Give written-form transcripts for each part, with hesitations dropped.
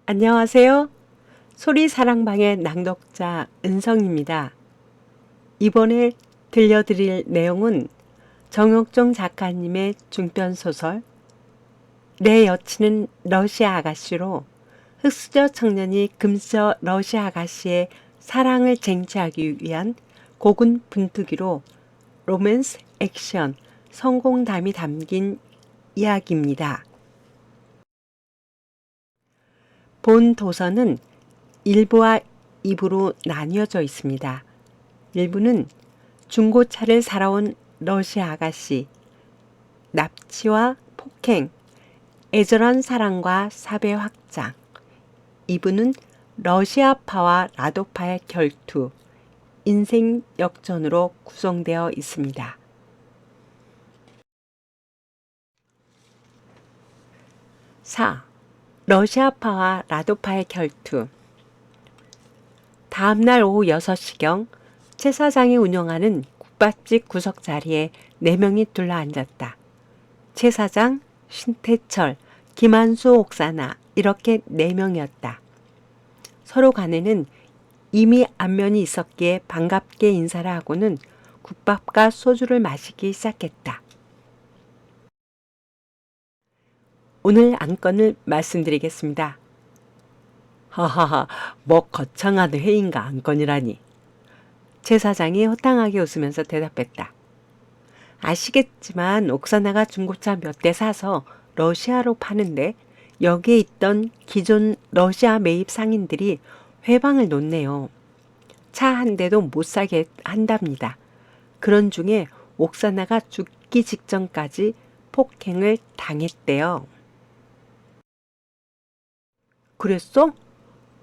안녕하세요. 소리사랑방의 낭독자 은성입니다. 이번에 들려드릴 내용은 정혁종 작가님의 중편소설 내 여친은 러시아 아가씨로 흑수저 청년이 금수저 러시아 아가씨의 사랑을 쟁취하기 위한 고군 분투기로 로맨스 액션 성공담이 담긴 이야기입니다. 본 도서는 1부와 2부로 나뉘어져 있습니다. 1부는 중고차를 살아온 러시아 아가씨, 납치와 폭행, 애절한 사랑과 사배 확장. 2부는 러시아파와 라도파의 결투, 인생 역전으로 구성되어 있습니다. 4. 러시아파와 라도파의 결투. 다음날 오후 6시경 최 사장이 운영하는 국밥집 구석 자리에 4명이 둘러앉았다. 최 사장, 신태철, 김한수 옥사나 이렇게 4명이었다. 서로 간에는 이미 안면이 있었기에 반갑게 인사를 하고는 국밥과 소주를 마시기 시작했다. 오늘 안건을 말씀드리겠습니다. 하하하, 뭐 거창한 회의인가 안건이라니. 최 사장이 호탕하게 웃으면서 대답했다. 아시겠지만 옥사나가 중고차 몇 대 사서 러시아로 파는데 여기에 있던 기존 러시아 매입 상인들이 회방을 놓네요. 차 한 대도 못 사게 한답니다. 그런 중에 옥사나가 죽기 직전까지 폭행을 당했대요. 그랬어?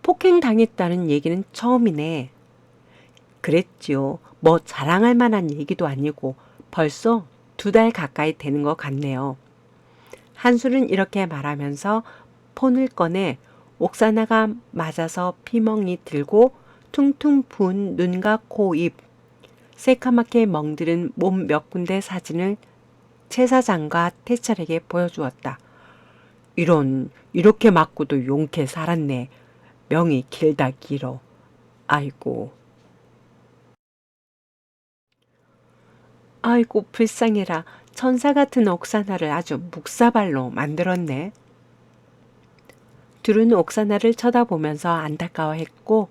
폭행 당했다는 얘기는 처음이네. 그랬지요. 뭐 자랑할 만한 얘기도 아니고 벌써 2달 가까이 되는 것 같네요. 한술은 이렇게 말하면서 폰을 꺼내 옥사나가 맞아서 피멍이 들고 퉁퉁 부은 눈과 코, 입, 새까맣게 멍들은 몸 몇 군데 사진을 최 사장과 태철에게 보여주었다. 이렇게 맞고도 용케 살았네. 명이 길다 길어. 아이고. 아이고 불쌍해라. 천사 같은 옥사나를 아주 묵사발로 만들었네. 둘은 옥사나를 쳐다보면서 안타까워했고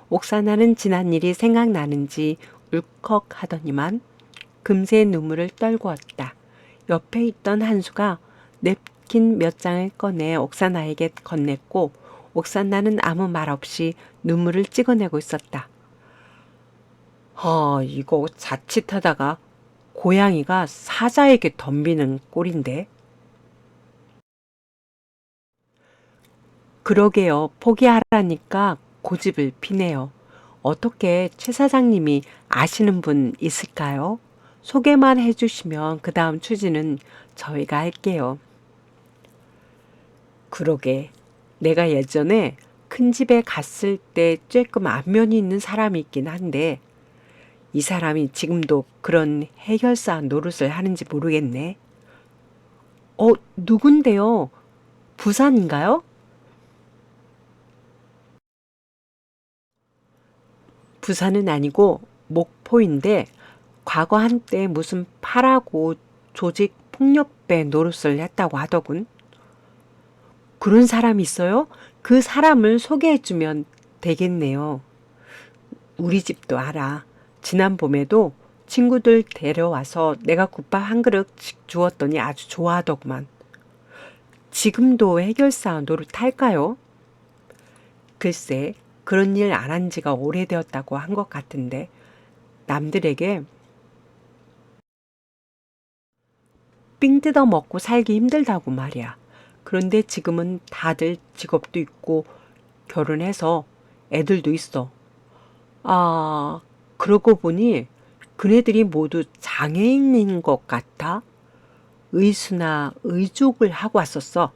옥사나는 지난 일이 생각나는지 울컥하더니만 금세 눈물을 떨구었다. 옆에 있던 한수가 냅킨 몇 장을 꺼내 옥사나에게 건넸고 옥사나는 아무 말 없이 눈물을 찍어내고 있었다. 이거 자칫하다가 고양이가 사자에게 덤비는 꼴인데. 그러게요. 포기하라니까 고집을 피네요. 어떻게 최 사장님이 아시는 분 있을까요? 소개만 해주시면 그 다음 추진은 저희가 할게요. 그러게. 내가 예전에 큰 집에 갔을 때 쬐끔 안면이 있는 사람이 있긴 한데 이 사람이 지금도 그런 해결사 노릇을 하는지 모르겠네. 누군데요? 부산인가요? 부산은 아니고 목포인데 과거 한때 무슨 파라고 조직 폭력배 노릇을 했다고 하더군. 그런 사람이 있어요? 그 사람을 소개해주면 되겠네요. 우리 집도 알아. 지난 봄에도 친구들 데려와서 내가 국밥 한 그릇씩 주었더니 아주 좋아하더구만. 지금도 해결사 노릇할까요? 글쎄, 그런 일 안 한 지가 오래되었다고 한 것 같은데 남들에게 삥 뜯어 먹고 살기 힘들다고 말이야. 그런데 지금은 다들 직업도 있고 결혼해서 애들도 있어. 그러고 보니 그네들이 모두 장애인인 것 같아. 의수나 의족을 하고 왔었어.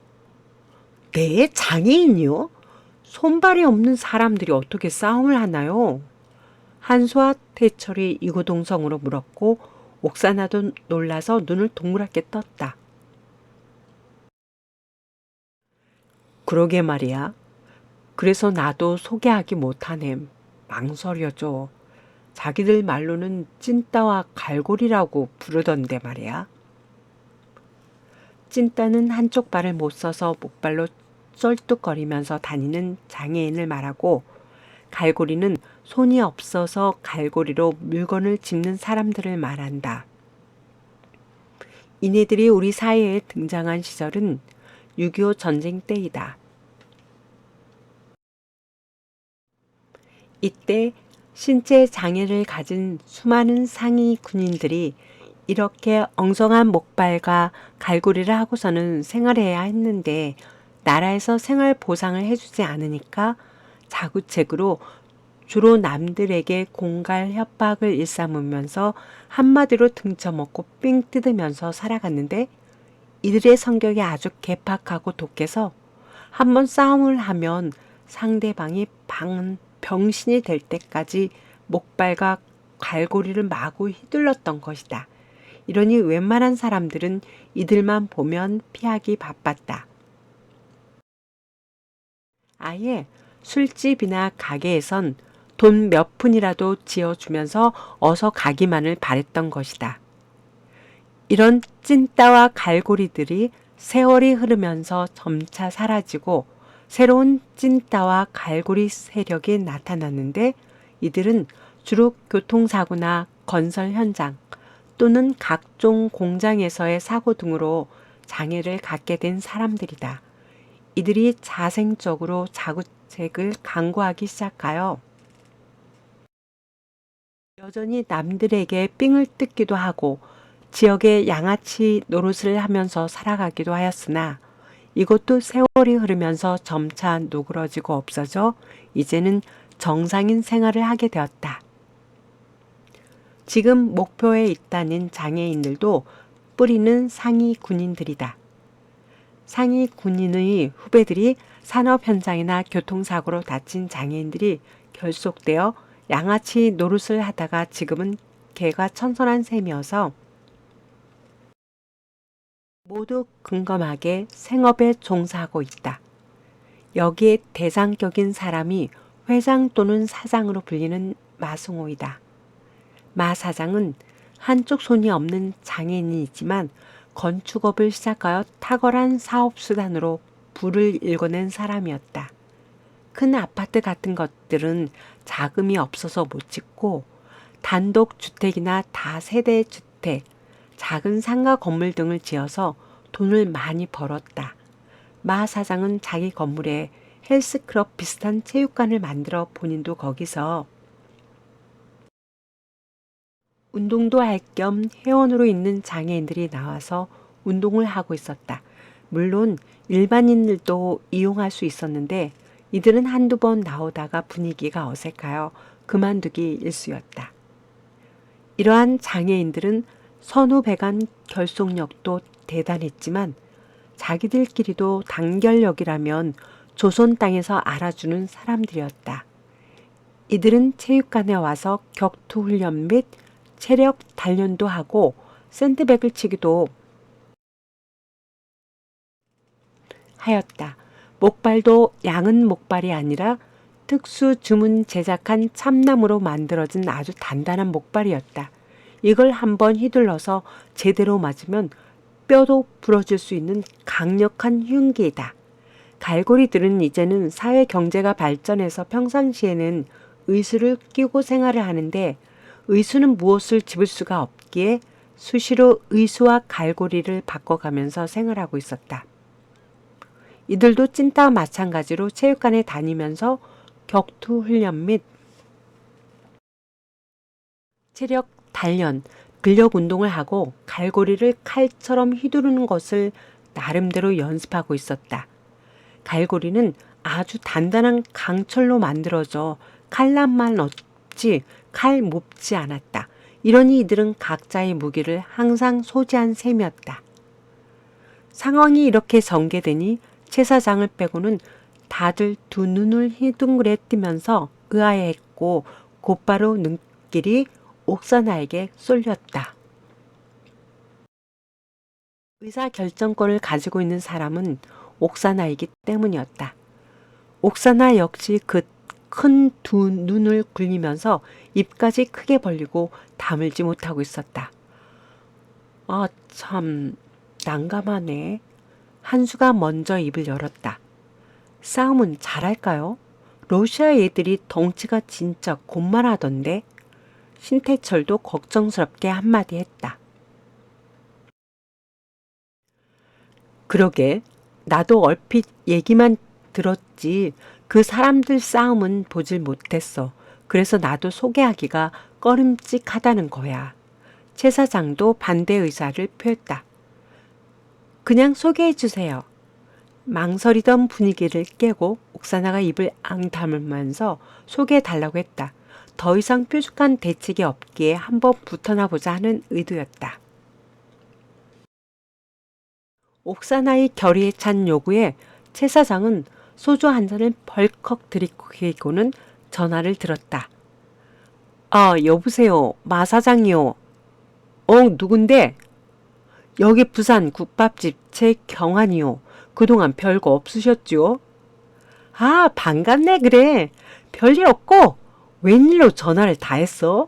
네, 장애인이요? 손발이 없는 사람들이 어떻게 싸움을 하나요? 한수와 태철이 이구동성으로 물었고 옥사나도 놀라서 눈을 동그랗게 떴다. 그러게 말이야. 그래서 나도 소개하기 못하네. 망설여져. 자기들 말로는 찐따와 갈고리라고 부르던데 말이야. 찐따는 한쪽 발을 못 써서 목발로 쩔뚝거리면서 다니는 장애인을 말하고, 갈고리는 손이 없어서 갈고리로 물건을 짚는 사람들을 말한다. 이네들이 우리 사회에 등장한 시절은 6.25 전쟁 때이다. 이때 신체 장애를 가진 수많은 상위 군인들이 이렇게 엉성한 목발과 갈고리를 하고서는 생활해야 했는데, 나라에서 생활 보상을 해주지 않으니까 자구책으로 주로 남들에게 공갈 협박을 일삼으면서 한마디로 등쳐먹고 삥 뜯으면서 살아갔는데, 이들의 성격이 아주 괴팍하고 독해서 한번 싸움을 하면 상대방이 병신이 될 때까지 목발과 갈고리를 마구 휘둘렀던 것이다. 이러니 웬만한 사람들은 이들만 보면 피하기 바빴다. 아예 술집이나 가게에선 돈 몇 푼이라도 지어주면서 어서 가기만을 바랬던 것이다. 이런 찐따와 갈고리들이 세월이 흐르면서 점차 사라지고 새로운 찐따와 갈고리 세력이 나타났는데, 이들은 주로 교통사고나 건설 현장 또는 각종 공장에서의 사고 등으로 장애를 갖게 된 사람들이다. 이들이 자생적으로 자구책을 강구하기 시작하여 여전히 남들에게 삥을 뜯기도 하고 지역의 양아치 노릇을 하면서 살아가기도 하였으나, 이것도 세월이 흐르면서 점차 누그러지고 없어져 이제는 정상인 생활을 하게 되었다. 지금 목표에 있다는 장애인들도 뿌리는 상위 군인들이다. 상위 군인의 후배들이 산업 현장이나 교통사고로 다친 장애인들이 결속되어 양아치 노릇을 하다가 지금은 개가 천선한 셈이어서 모두 근검하게 생업에 종사하고 있다. 여기에 대상격인 사람이 회장 또는 사장으로 불리는 마승호이다. 마 사장은 한쪽 손이 없는 장애인이지만 건축업을 시작하여 탁월한 사업수단으로 부를 일궈낸 사람이었다. 큰 아파트 같은 것들은 자금이 없어서 못 짓고 단독주택이나 다세대 주택, 작은 상가 건물 등을 지어서 돈을 많이 벌었다. 마 사장은 자기 건물에 헬스클럽 비슷한 체육관을 만들어 본인도 거기서 운동도 할 겸 회원으로 있는 장애인들이 나와서 운동을 하고 있었다. 물론 일반인들도 이용할 수 있었는데 이들은 한두 번 나오다가 분위기가 어색하여 그만두기 일쑤였다. 이러한 장애인들은 선후배간 결속력도 대단했지만 자기들끼리도 단결력이라면 조선 땅에서 알아주는 사람들이었다. 이들은 체육관에 와서 격투 훈련 및 체력 단련도 하고 샌드백을 치기도 하였다. 목발도 양은 목발이 아니라 특수 주문 제작한 참나무로 만들어진 아주 단단한 목발이었다. 이걸 한번 휘둘러서 제대로 맞으면 뼈도 부러질 수 있는 강력한 흉기이다. 갈고리들은 이제는 사회 경제가 발전해서 평상시에는 의수를 끼고 생활을 하는데, 의수는 무엇을 집을 수가 없기에 수시로 의수와 갈고리를 바꿔가면서 생활하고 있었다. 이들도 찐따와 마찬가지로 체육관에 다니면서 격투 훈련 및 체력 단련, 근력 운동을 하고 갈고리를 칼처럼 휘두르는 것을 나름대로 연습하고 있었다. 갈고리는 아주 단단한 강철로 만들어져 칼날만 없지 칼 몹지 않았다. 이러니 이들은 각자의 무기를 항상 소지한 셈이었다. 상황이 이렇게 전개되니 최 사장을 빼고는 다들 두 눈을 휘둥그레 뜨면서 의아해했고 곧바로 눈길이 옥사나에게 쏠렸다. 의사결정권을 가지고 있는 사람은 옥사나이기 때문이었다. 옥사나 역시 그 큰 두 눈을 굴리면서 입까지 크게 벌리고 다물지 못하고 있었다. 아, 참, 난감하네. 한수가 먼저 입을 열었다. 싸움은 잘할까요? 러시아 애들이 덩치가 진짜 곧말하던데. 신태철도 걱정스럽게 한마디 했다. 그러게, 나도 얼핏 얘기만 들었지 그 사람들 싸움은 보질 못했어. 그래서 나도 소개하기가 꺼림칙하다는 거야. 최 사장도 반대 의사를 표했다. 그냥 소개해 주세요. 망설이던 분위기를 깨고 옥사나가 입을 앙다물면서 소개해 달라고 했다. 더 이상 뾰족한 대책이 없기에 한번 붙어나 보자 하는 의도였다. 옥사나의 결의에 찬 요구에 최 사장은 소주 한 잔을 벌컥 들이키고는 전화를 들었다. 아, 여보세요. 마 사장이요. 누군데? 여기 부산 국밥집 최경환이요. 그동안 별거 없으셨지요? 아, 반갑네 그래. 별일 없고 웬일로 전화를 다 했어?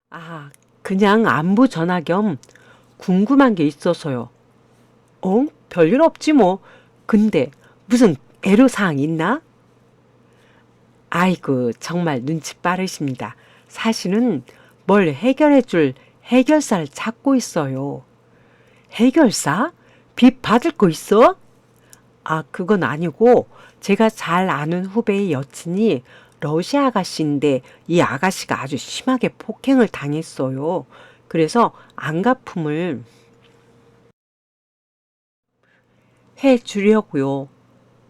아, 그냥 안부 전화 겸 궁금한 게 있어서요. 별일 없지 뭐. 근데 무슨 애로사항 있나? 아이고, 정말 눈치 빠르십니다. 사실은 뭘 해결해 줄 해결사를 찾고 있어요. 해결사? 빚 받을 거 있어? 아, 그건 아니고 제가 잘 아는 후배의 여친이 러시아 아가씨인데 이 아가씨가 아주 심하게 폭행을 당했어요. 그래서 안갚음을 해 주려고요.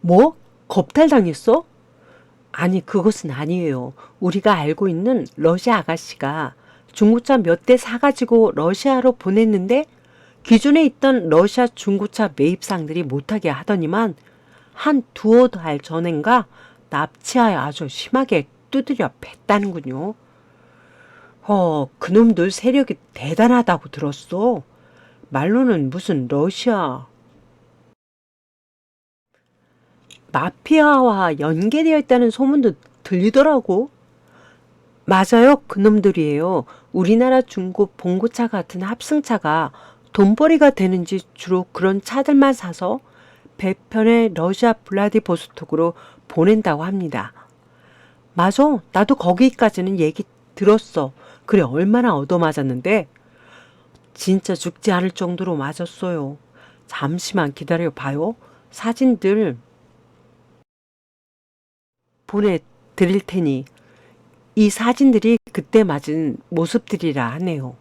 뭐? 겁탈당했어? 아니, 그것은 아니에요. 우리가 알고 있는 러시아 아가씨가 중고차 몇 대 사가지고 러시아로 보냈는데 기존에 있던 러시아 중고차 매입상들이 못하게 하더니만 한 두어 달 전엔가 납치하여 아주 심하게 두드려 팼다는군요. 그놈들 세력이 대단하다고 들었어. 말로는 무슨 러시아 마피아와 연계되어 있다는 소문도 들리더라고. 맞아요. 그놈들이에요. 우리나라 중고 봉고차 같은 합승차가 돈벌이가 되는지 주로 그런 차들만 사서 배편의 러시아 블라디보스톡으로 보낸다고 합니다. 맞아. 나도 거기까지는 얘기 들었어. 그래, 얼마나 얻어맞았는데. 진짜 죽지 않을 정도로 맞았어요. 잠시만 기다려 봐요. 사진들 보내드릴 테니 이 사진들이 그때 맞은 모습들이라 하네요.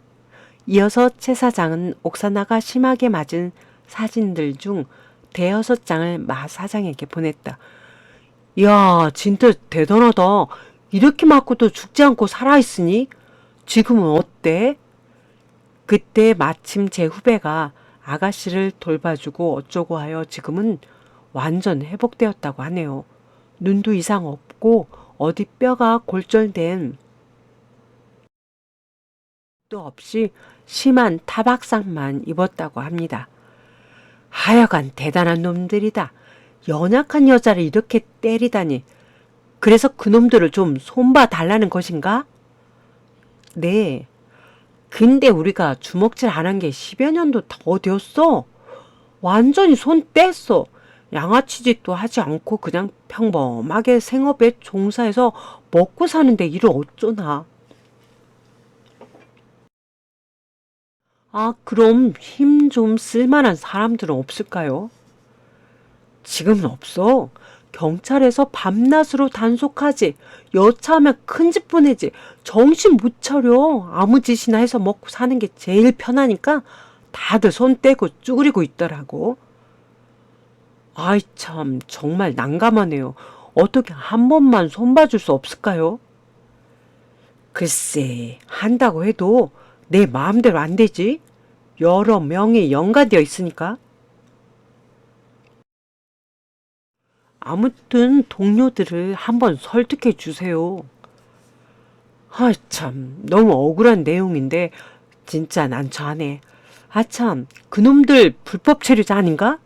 이어서 최 사장은 옥사나가 심하게 맞은 사진들 중 대여섯 장을 마 사장에게 보냈다. 이야, 진짜 대단하다. 이렇게 맞고도 죽지 않고 살아있으니 지금은 어때? 그때 마침 제 후배가 아가씨를 돌봐주고 어쩌고 하여 지금은 완전 회복되었다고 하네요. 눈도 이상 없고 어디 뼈가 골절된 도 없이 심한 타박상만 입었다고 합니다. 하여간 대단한 놈들이다. 연약한 여자를 이렇게 때리다니. 그래서 그놈들을 좀 손봐 달라는 것인가? 네. 근데 우리가 주먹질 안 한 게 10여 년도 더 되었어. 완전히 손 뗐어. 양아치 짓도 하지 않고 그냥 평범하게 생업에 종사해서 먹고 사는데 일을 어쩌나. 아, 그럼 힘 좀 쓸만한 사람들은 없을까요? 지금은 없어. 경찰에서 밤낮으로 단속하지. 여차하면 큰 집 보내지. 정신 못 차려. 아무 짓이나 해서 먹고 사는 게 제일 편하니까 다들 손 떼고 쭈그리고 있더라고. 아이 참 정말 난감하네요. 어떻게 한 번만 손봐줄 수 없을까요? 글쎄 한다고 해도 내 마음대로 안 되지. 여러 명이 연관되어 있으니까. 아무튼 동료들을 한번 설득해 주세요. 아, 참, 너무 억울한 내용인데, 진짜 난처하네. 아, 참, 그놈들 불법 체류자 아닌가?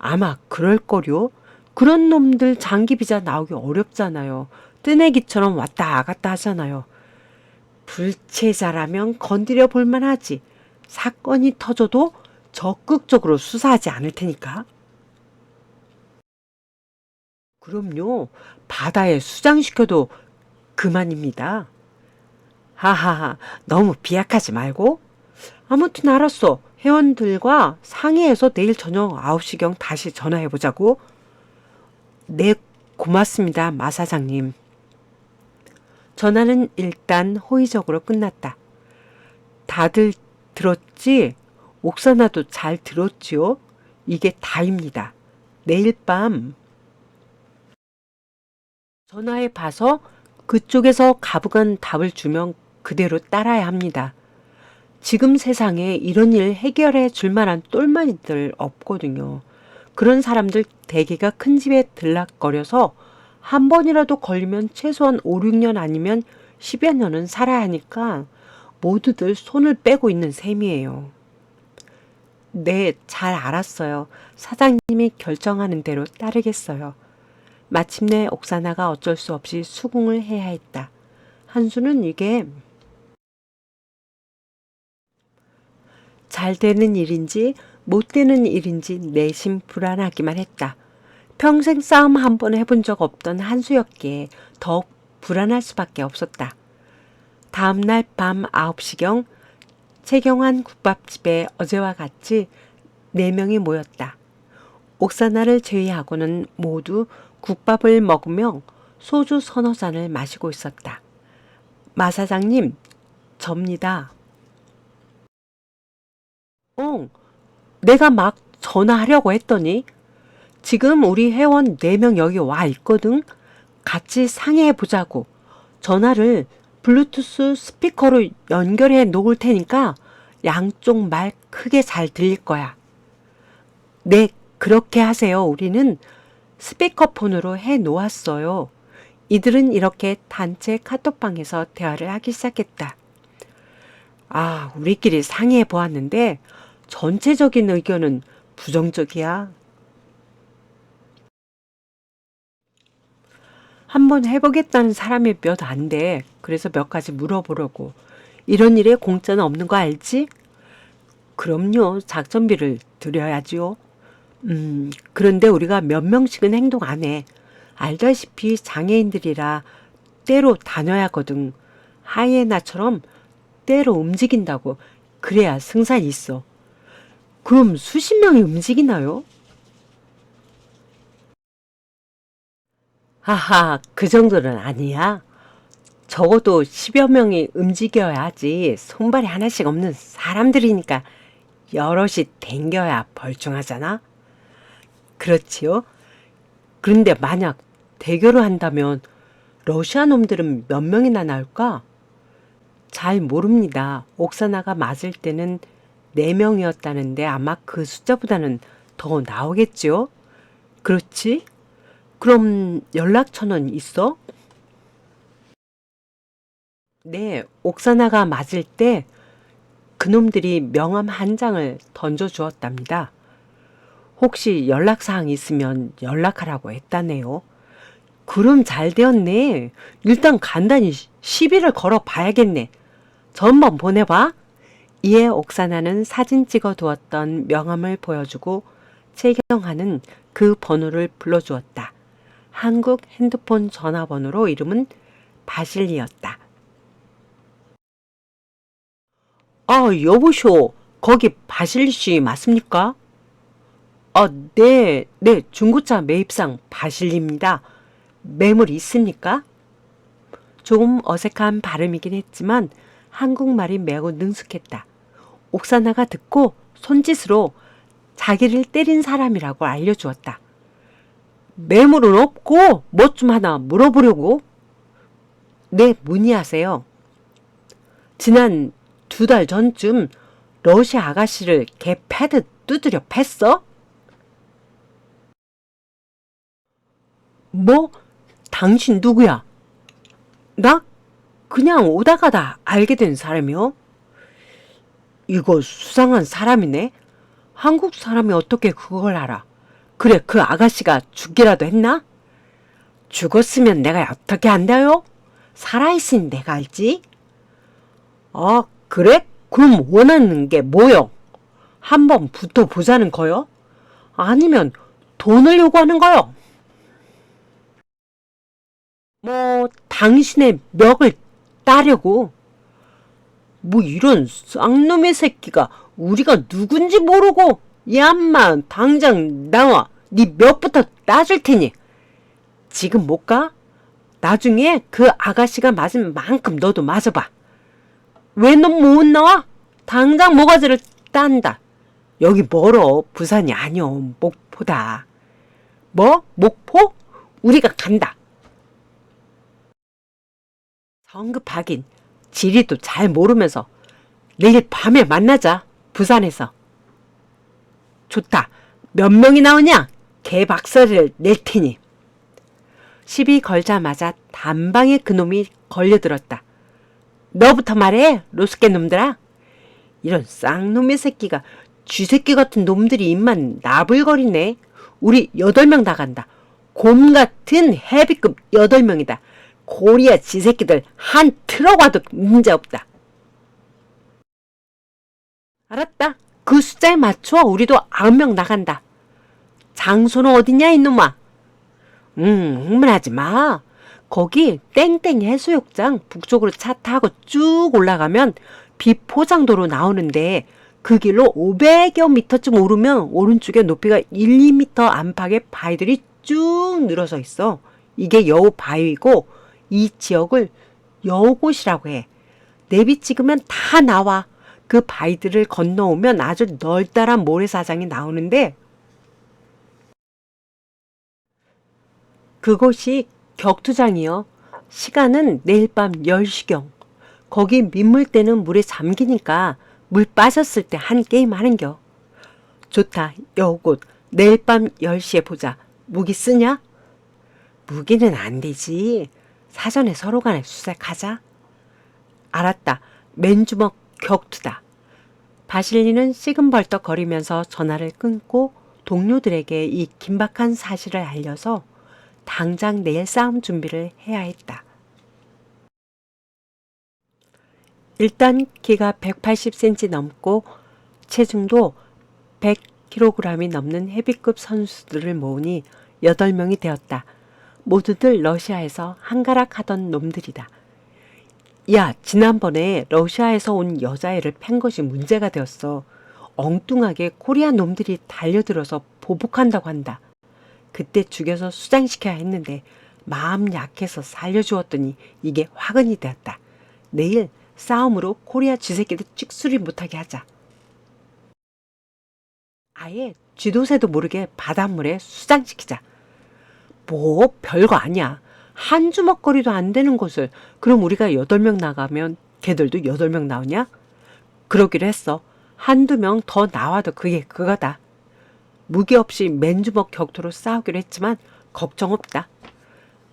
아마 그럴걸요. 그런 놈들 장기 비자 나오기 어렵잖아요. 뜨내기처럼 왔다 갔다 하잖아요. 불체자라면 건드려 볼만 하지. 사건이 터져도 적극적으로 수사하지 않을 테니까. 그럼요. 바다에 수장시켜도 그만입니다. 하하하, 너무 비약하지 말고. 아무튼 알았어. 회원들과 상의해서 내일 저녁 9시경 다시 전화해보자고. 네, 고맙습니다, 마 사장님. 전화는 일단 호의적으로 끝났다. 다들 들었지? 옥사나도 잘 들었지요? 이게 다입니다. 내일 밤 전화해 봐서 그쪽에서 가부간 답을 주면 그대로 따라야 합니다. 지금 세상에 이런 일 해결해 줄 만한 똘마니들 없거든요. 그런 사람들 대개가 큰 집에 들락거려서 한 번이라도 걸리면 최소한 5, 6년 아니면 10여 년은 살아야 하니까 모두들 손을 빼고 있는 셈이에요. 네, 잘 알았어요. 사장님이 결정하는 대로 따르겠어요. 마침내 옥사나가 어쩔 수 없이 수긍을 해야 했다. 한수는 이게 잘 되는 일인지 못 되는 일인지 내심 불안하기만 했다. 평생 싸움 한 번 해본 적 없던 한수였기에 더욱 불안할 수밖에 없었다. 다음 날 밤 9시경 최경환 국밥집에 어제와 같이 4명이 모였다. 옥사나를 제외하고는 모두 국밥을 먹으며 소주 서너 잔을 마시고 있었다. 마 사장님, 접니다. 내가 막 전화하려고 했더니 지금 우리 회원 4명 여기 와 있거든. 같이 상의해 보자고. 전화를 블루투스 스피커로 연결해 놓을 테니까 양쪽 말 크게 잘 들릴 거야. 네, 그렇게 하세요. 우리는 스피커폰으로 해 놓았어요. 이들은 이렇게 단체 카톡방에서 대화를 하기 시작했다. 아, 우리끼리 상의해 보았는데 전체적인 의견은 부정적이야. 한번 해보겠다는 사람이 몇 안 돼. 그래서 몇 가지 물어보려고. 이런 일에 공짜는 없는 거 알지? 그럼요. 작전비를 드려야지요. 그런데 우리가 몇 명씩은 행동 안 해. 알다시피 장애인들이라 때로 다녀야 하거든. 하이에나처럼 때로 움직인다고. 그래야 승산이 있어. 그럼 수십 명이 움직이나요? 하하, 그 정도는 아니야. 적어도 10여 명이 움직여야지 손발이 하나씩 없는 사람들이니까 여럿이 댕겨야 벌중하잖아. 그렇지요? 그런데 만약 대결을 한다면 러시아 놈들은 몇 명이나 나올까? 잘 모릅니다. 옥사나가 맞을 때는 4명이었다는데 아마 그 숫자보다는 더 나오겠지요? 그렇지? 그럼 연락처는 있어? 네, 옥사나가 맞을 때 그놈들이 명함 한 장을 던져주었답니다. 혹시 연락사항 있으면 연락하라고 했다네요. 그럼 잘 되었네. 일단 간단히 시비를 걸어 봐야겠네. 전번 보내봐. 이에 옥사나는 사진 찍어 두었던 명함을 보여주고 최경환은 그 번호를 불러주었다. 한국 핸드폰 전화번호로 이름은 바실리였다. 아, 여보쇼. 거기 바실리 씨 맞습니까? 네, 중고차 매입상 바실리입니다. 매물 있습니까? 조금 어색한 발음이긴 했지만 한국말이 매우 능숙했다. 옥사나가 듣고 손짓으로 자기를 때린 사람이라고 알려주었다. 매물은 없고 뭐 좀 하나 물어보려고. 네, 문의하세요. 지난 2달 전쯤 러시아 아가씨를 개 패듯 두드려 팼어? 뭐? 당신 누구야? 나? 그냥 오다가다 알게 된 사람이요? 이거 수상한 사람이네? 한국 사람이 어떻게 그걸 알아? 그래, 그 아가씨가 죽기라도 했나? 죽었으면 내가 어떻게 안다요? 살아있으니 내가 알지? 아, 그래? 그럼 원하는 게 뭐요? 한번 붙어보자는 거요? 아니면 돈을 요구하는 거요? 뭐, 당신의 멱을 따려고. 뭐 이런 쌍놈의 새끼가 우리가 누군지 모르고 얌마 당장 나와. 네 멱부터 따줄 테니. 지금 못 가? 나중에 그 아가씨가 맞은 만큼 너도 맞아봐. 왜 넌 못 나와? 당장 모가지를 딴다. 여기 멀어. 부산이 아니여. 목포다. 뭐? 목포? 우리가 간다. 성급하긴. 지리도 잘 모르면서 내일 밤에 만나자. 부산에서. 좋다. 몇 명이 나오냐? 개박살을 낼 테니. 시비 걸자마자 단방에 그놈이 걸려들었다. 너부터 말해, 로스케 놈들아. 이런 쌍놈의 새끼가 쥐새끼 같은 놈들이 입만 나불거리네. 우리 8명 나간다. 곰 같은 헤비급 8명이다. 고리야 지새끼들 한 트럭 와도 문제없다. 알았다. 그 숫자에 맞춰 우리도 9명 나간다. 장소는 어디냐 이놈아. 흥분하지 마. 거기 땡땡 해수욕장 북쪽으로 차 타고 쭉 올라가면 비포장도로 나오는데 그 길로 500여 미터쯤 오르면 오른쪽에 높이가 1, 2미터 안팎의 바위들이 쭉 늘어서 있어. 이게 여우 바위고 이 지역을 여우곳이라고 해. 내비 찍으면 다 나와. 그 바위들을 건너오면 아주 널따란 모래사장이 나오는데 그곳이 격투장이요. 시간은 내일 밤 10시경. 거기 민물대는 물에 잠기니까 물 빠졌을 때 한 게임 하는겨. 좋다. 여우곳. 내일 밤 10시에 보자. 무기 쓰냐? 무기는 안 되지. 사전에 서로 간에 수색하자. 알았다. 맨주먹 격투다. 바실리는 시금벌떡 거리면서 전화를 끊고 동료들에게 이 긴박한 사실을 알려서 당장 내일 싸움 준비를 해야 했다. 일단 키가 180cm 넘고 체중도 100kg이 넘는 헤비급 선수들을 모으니 8명이 되었다. 모두들 러시아에서 한가락 하던 놈들이다. 야, 지난번에 러시아에서 온 여자애를 팬 것이 문제가 되었어. 엉뚱하게 코리아 놈들이 달려들어서 보복한다고 한다. 그때 죽여서 수장시켜야 했는데 마음 약해서 살려주었더니 이게 화근이 되었다. 내일 싸움으로 코리아 쥐새끼들 찍소리 못하게 하자. 아예 쥐도새도 모르게 바닷물에 수장시키자. 뭐 별거 아니야. 한 주먹거리도 안 되는 곳을 그럼 우리가 8명 나가면 걔들도 8명 나오냐? 그러기로 했어. 한두 명 더 나와도 그게 그거다. 무기 없이 맨주먹 격투로 싸우기로 했지만 걱정 없다.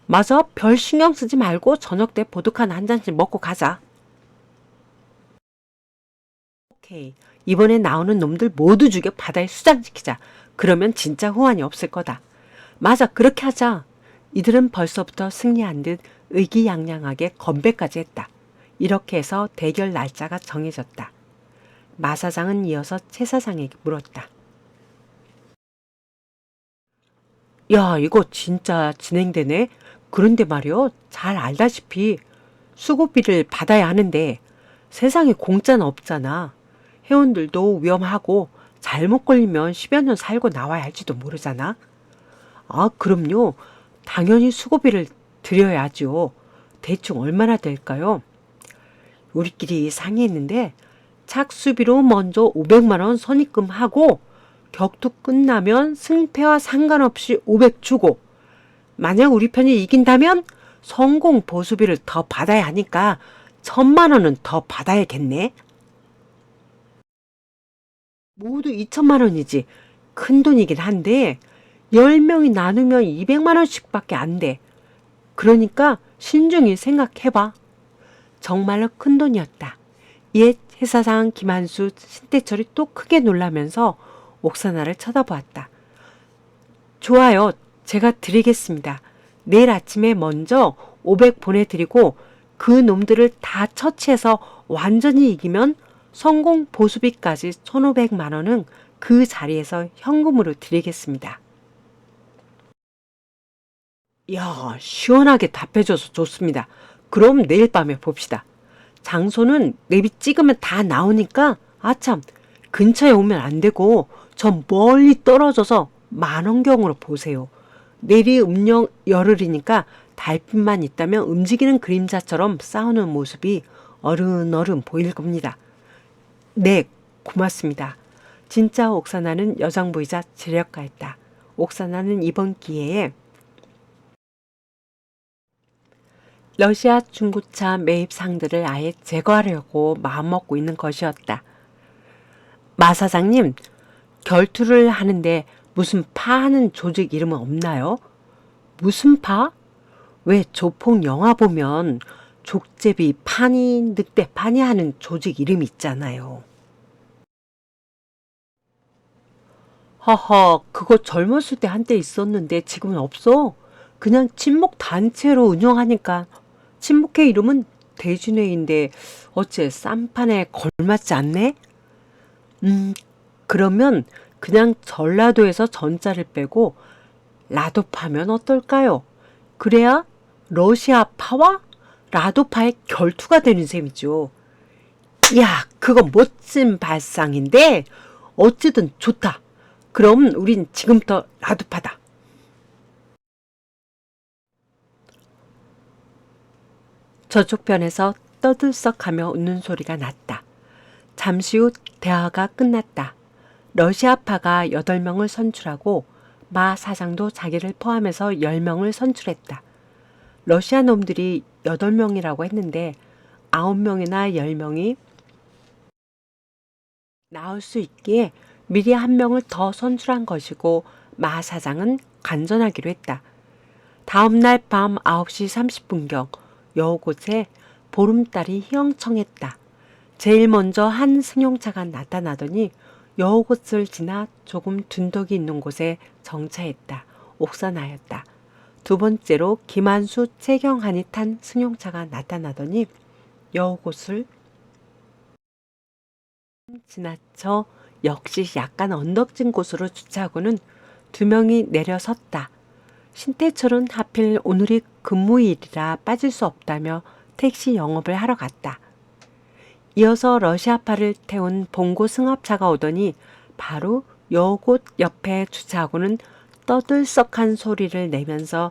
맞아. 별 신경 쓰지 말고 저녁 때 보드카나 한 잔씩 먹고 가자. 오케이. 이번에 나오는 놈들 모두 죽여 바다에 수장시키자. 그러면 진짜 후환이 없을 거다. 맞아. 그렇게 하자. 이들은 벌써부터 승리한 듯 의기양양하게 건배까지 했다. 이렇게 해서 대결 날짜가 정해졌다. 마 사장은 이어서 최 사장에게 물었다. 야, 이거 진짜 진행되네. 그런데 말이요. 잘 알다시피 수고비를 받아야 하는데 세상에 공짜는 없잖아. 회원들도 위험하고 잘못 걸리면 10여 년 살고 나와야 할지도 모르잖아. 아, 그럼요. 당연히 수고비를 드려야죠. 대충 얼마나 될까요? 우리끼리 상의했는데 착수비로 먼저 500만 원 선입금하고 격투 끝나면 승패와 상관없이 500 주고 만약 우리 편이 이긴다면 성공 보수비를 더 받아야 하니까 1000만 원은 더 받아야겠네. 모두 2천만 원이지. 큰 돈이긴 한데 10명이 나누면 200만 원씩밖에 안 돼. 그러니까 신중히 생각해봐. 정말로 큰 돈이었다. 옛 회사상 김한수, 신태철이 또 크게 놀라면서 옥사나를 쳐다보았다. 좋아요. 제가 드리겠습니다. 내일 아침에 먼저 500 보내드리고 그 놈들을 다 처치해서 완전히 이기면 성공 보수비까지 1,500만 원은 그 자리에서 현금으로 드리겠습니다. 야, 시원하게 답해줘서 좋습니다. 그럼 내일 밤에 봅시다. 장소는 내비 찍으면 다 나오니까 아참 근처에 오면 안 되고 저 멀리 떨어져서 만원경으로 보세요. 내리 음력 열흘이니까 달빛만 있다면 움직이는 그림자처럼 싸우는 모습이 어른어른 보일 겁니다. 네, 고맙습니다. 진짜 옥사나는 여장부이자 재력가였다. 옥사나는 이번 기회에 러시아 중고차 매입 상들을 아예 제거하려고 마음먹고 있는 것이었다. 마 사장님, 결투를 하는데 무슨 파하는 조직 이름은 없나요? 무슨 파? 왜 조폭 영화 보면 족제비 파니, 늑대 파니 하는 조직 이름 있잖아요. 허허, 그거 젊었을 때 한때 있었는데 지금은 없어. 그냥 친목 단체로 운영하니까. 친목회 이름은 대진회인데 어째 쌈판에 걸맞지 않네? 그러면 그냥 전라도에서 전자를 빼고 라도파면 어떨까요? 그래야 러시아파와 라도파의 결투가 되는 셈이죠. 야, 그거 멋진 발상인데 어찌든 좋다. 그럼 우린 지금부터 라도파다. 저쪽 편에서 떠들썩하며 웃는 소리가 났다. 잠시 후 대화가 끝났다. 러시아파가 8명을 선출하고 마 사장도 자기를 포함해서 10명을 선출했다. 러시아 놈들이 8명이라고 했는데 9명이나 10명이 나올 수 있기에 미리 1명을 더 선출한 것이고 마 사장은 간전하기로 했다. 다음날 밤 9시 30분경 여우곳에 보름달이 휘영청했다. 제일 먼저 한 승용차가 나타나더니 여우곳을 지나 조금 둔덕이 있는 곳에 정차했다. 옥사나였다. 두 번째로 김한수, 최경한이 탄 승용차가 나타나더니 여우곳을 지나쳐 역시 약간 언덕진 곳으로 주차하고는 2명이 내려섰다. 신태철은 하필 오늘이 근무일이라 빠질 수 없다며 택시 영업을 하러 갔다. 이어서 러시아파를 태운 봉고 승합차가 오더니 바로 여곳 옆에 주차하고는 떠들썩한 소리를 내면서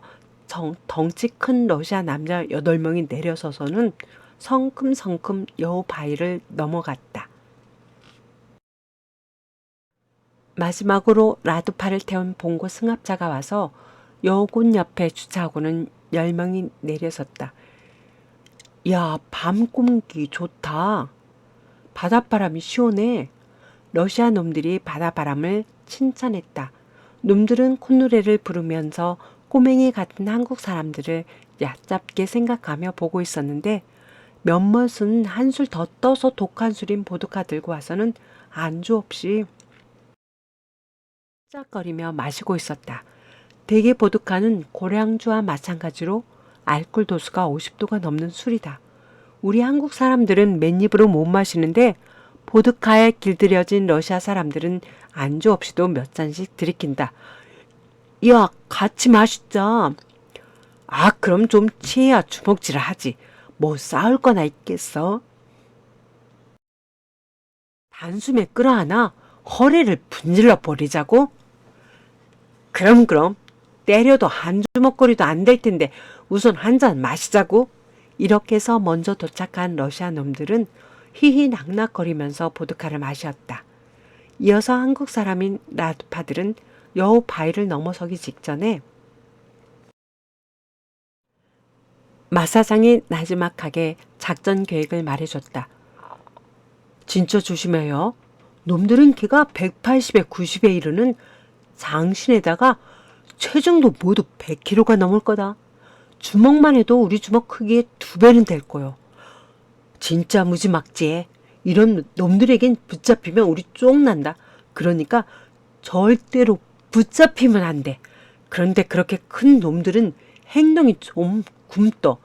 덩치 큰 러시아 남자 8명이 내려서서는 성큼성큼 여우 바위를 넘어갔다. 마지막으로 라두파를 태운 봉고 승합차가 와서 여우곳 옆에 주차하고는 10명이 내려섰다. 야, 밤 공기 좋다. 바닷바람이 시원해. 러시아 놈들이 바다바람을 칭찬했다. 놈들은 콧노래를 부르면서 꼬맹이 같은 한국 사람들을 얕잡게 생각하며 보고 있었는데 몇몇은 한술 더 떠서 독한 술인 보드카 들고 와서는 안주 없이 짝거리며 마시고 있었다. 대개 보드카는 고량주와 마찬가지로 알코올 도수가 50도가 넘는 술이다. 우리 한국 사람들은 맨입으로 못 마시는데 보드카에 길들여진 러시아 사람들은 안주 없이도 몇 잔씩 들이킨다. 야, 같이 마시자. 아, 그럼 좀 취해야 주먹질을 하지. 뭐 싸울 거나 있겠어? 단숨에 끌어안아 허리를 분질러 버리자고? 그럼 때려도 한 주먹거리도 안 될 텐데 우선 한 잔 마시자고? 이렇게 해서 먼저 도착한 러시아 놈들은 희희낙낙거리면서 보드카를 마셨다. 이어서 한국 사람인 라두파들은 여우 바위를 넘어서기 직전에 마사장이 나지막하게 작전 계획을 말해줬다. 진짜 조심해요. 놈들은 키가 180에 90에 이르는 장신에다가 체중도 모두 100kg가 넘을 거다. 주먹만 해도 우리 주먹 크기의 2배는 될 거요. 진짜 무지막지해. 이런 놈들에겐 붙잡히면 우리 쫑난다. 그러니까 절대로 붙잡히면 안 돼. 그런데 그렇게 큰 놈들은 행동이 좀 굼떠.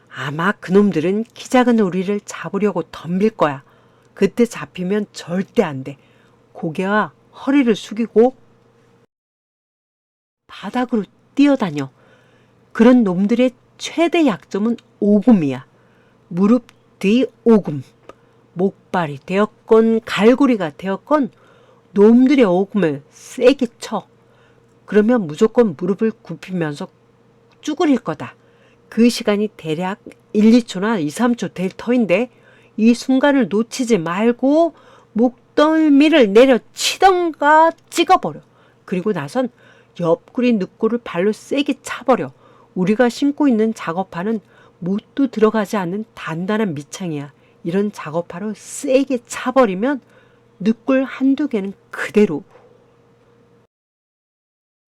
아마 그놈들은 키 작은 우리를 잡으려고 덤빌 거야. 그때 잡히면 절대 안 돼. 고개와 허리를 숙이고 바닥으로 뛰어다녀. 그런 놈들의 최대 약점은 오금이야. 무릎 뒤 오금. 목발이 되었건 갈고리가 되었건 놈들의 오금을 세게 쳐. 그러면 무조건 무릎을 굽히면서 쭈그릴 거다. 그 시간이 대략 1, 2초나 2, 3초 될 터인데 이 순간을 놓치지 말고 목덜미를 내려치던가 찍어버려. 그리고 나선 옆구리 늑골을 발로 세게 차버려. 우리가 신고 있는 작업화는 못도 들어가지 않는 단단한 밑창이야. 이런 작업화로 세게 차버리면 늑골 한두 개는 그대로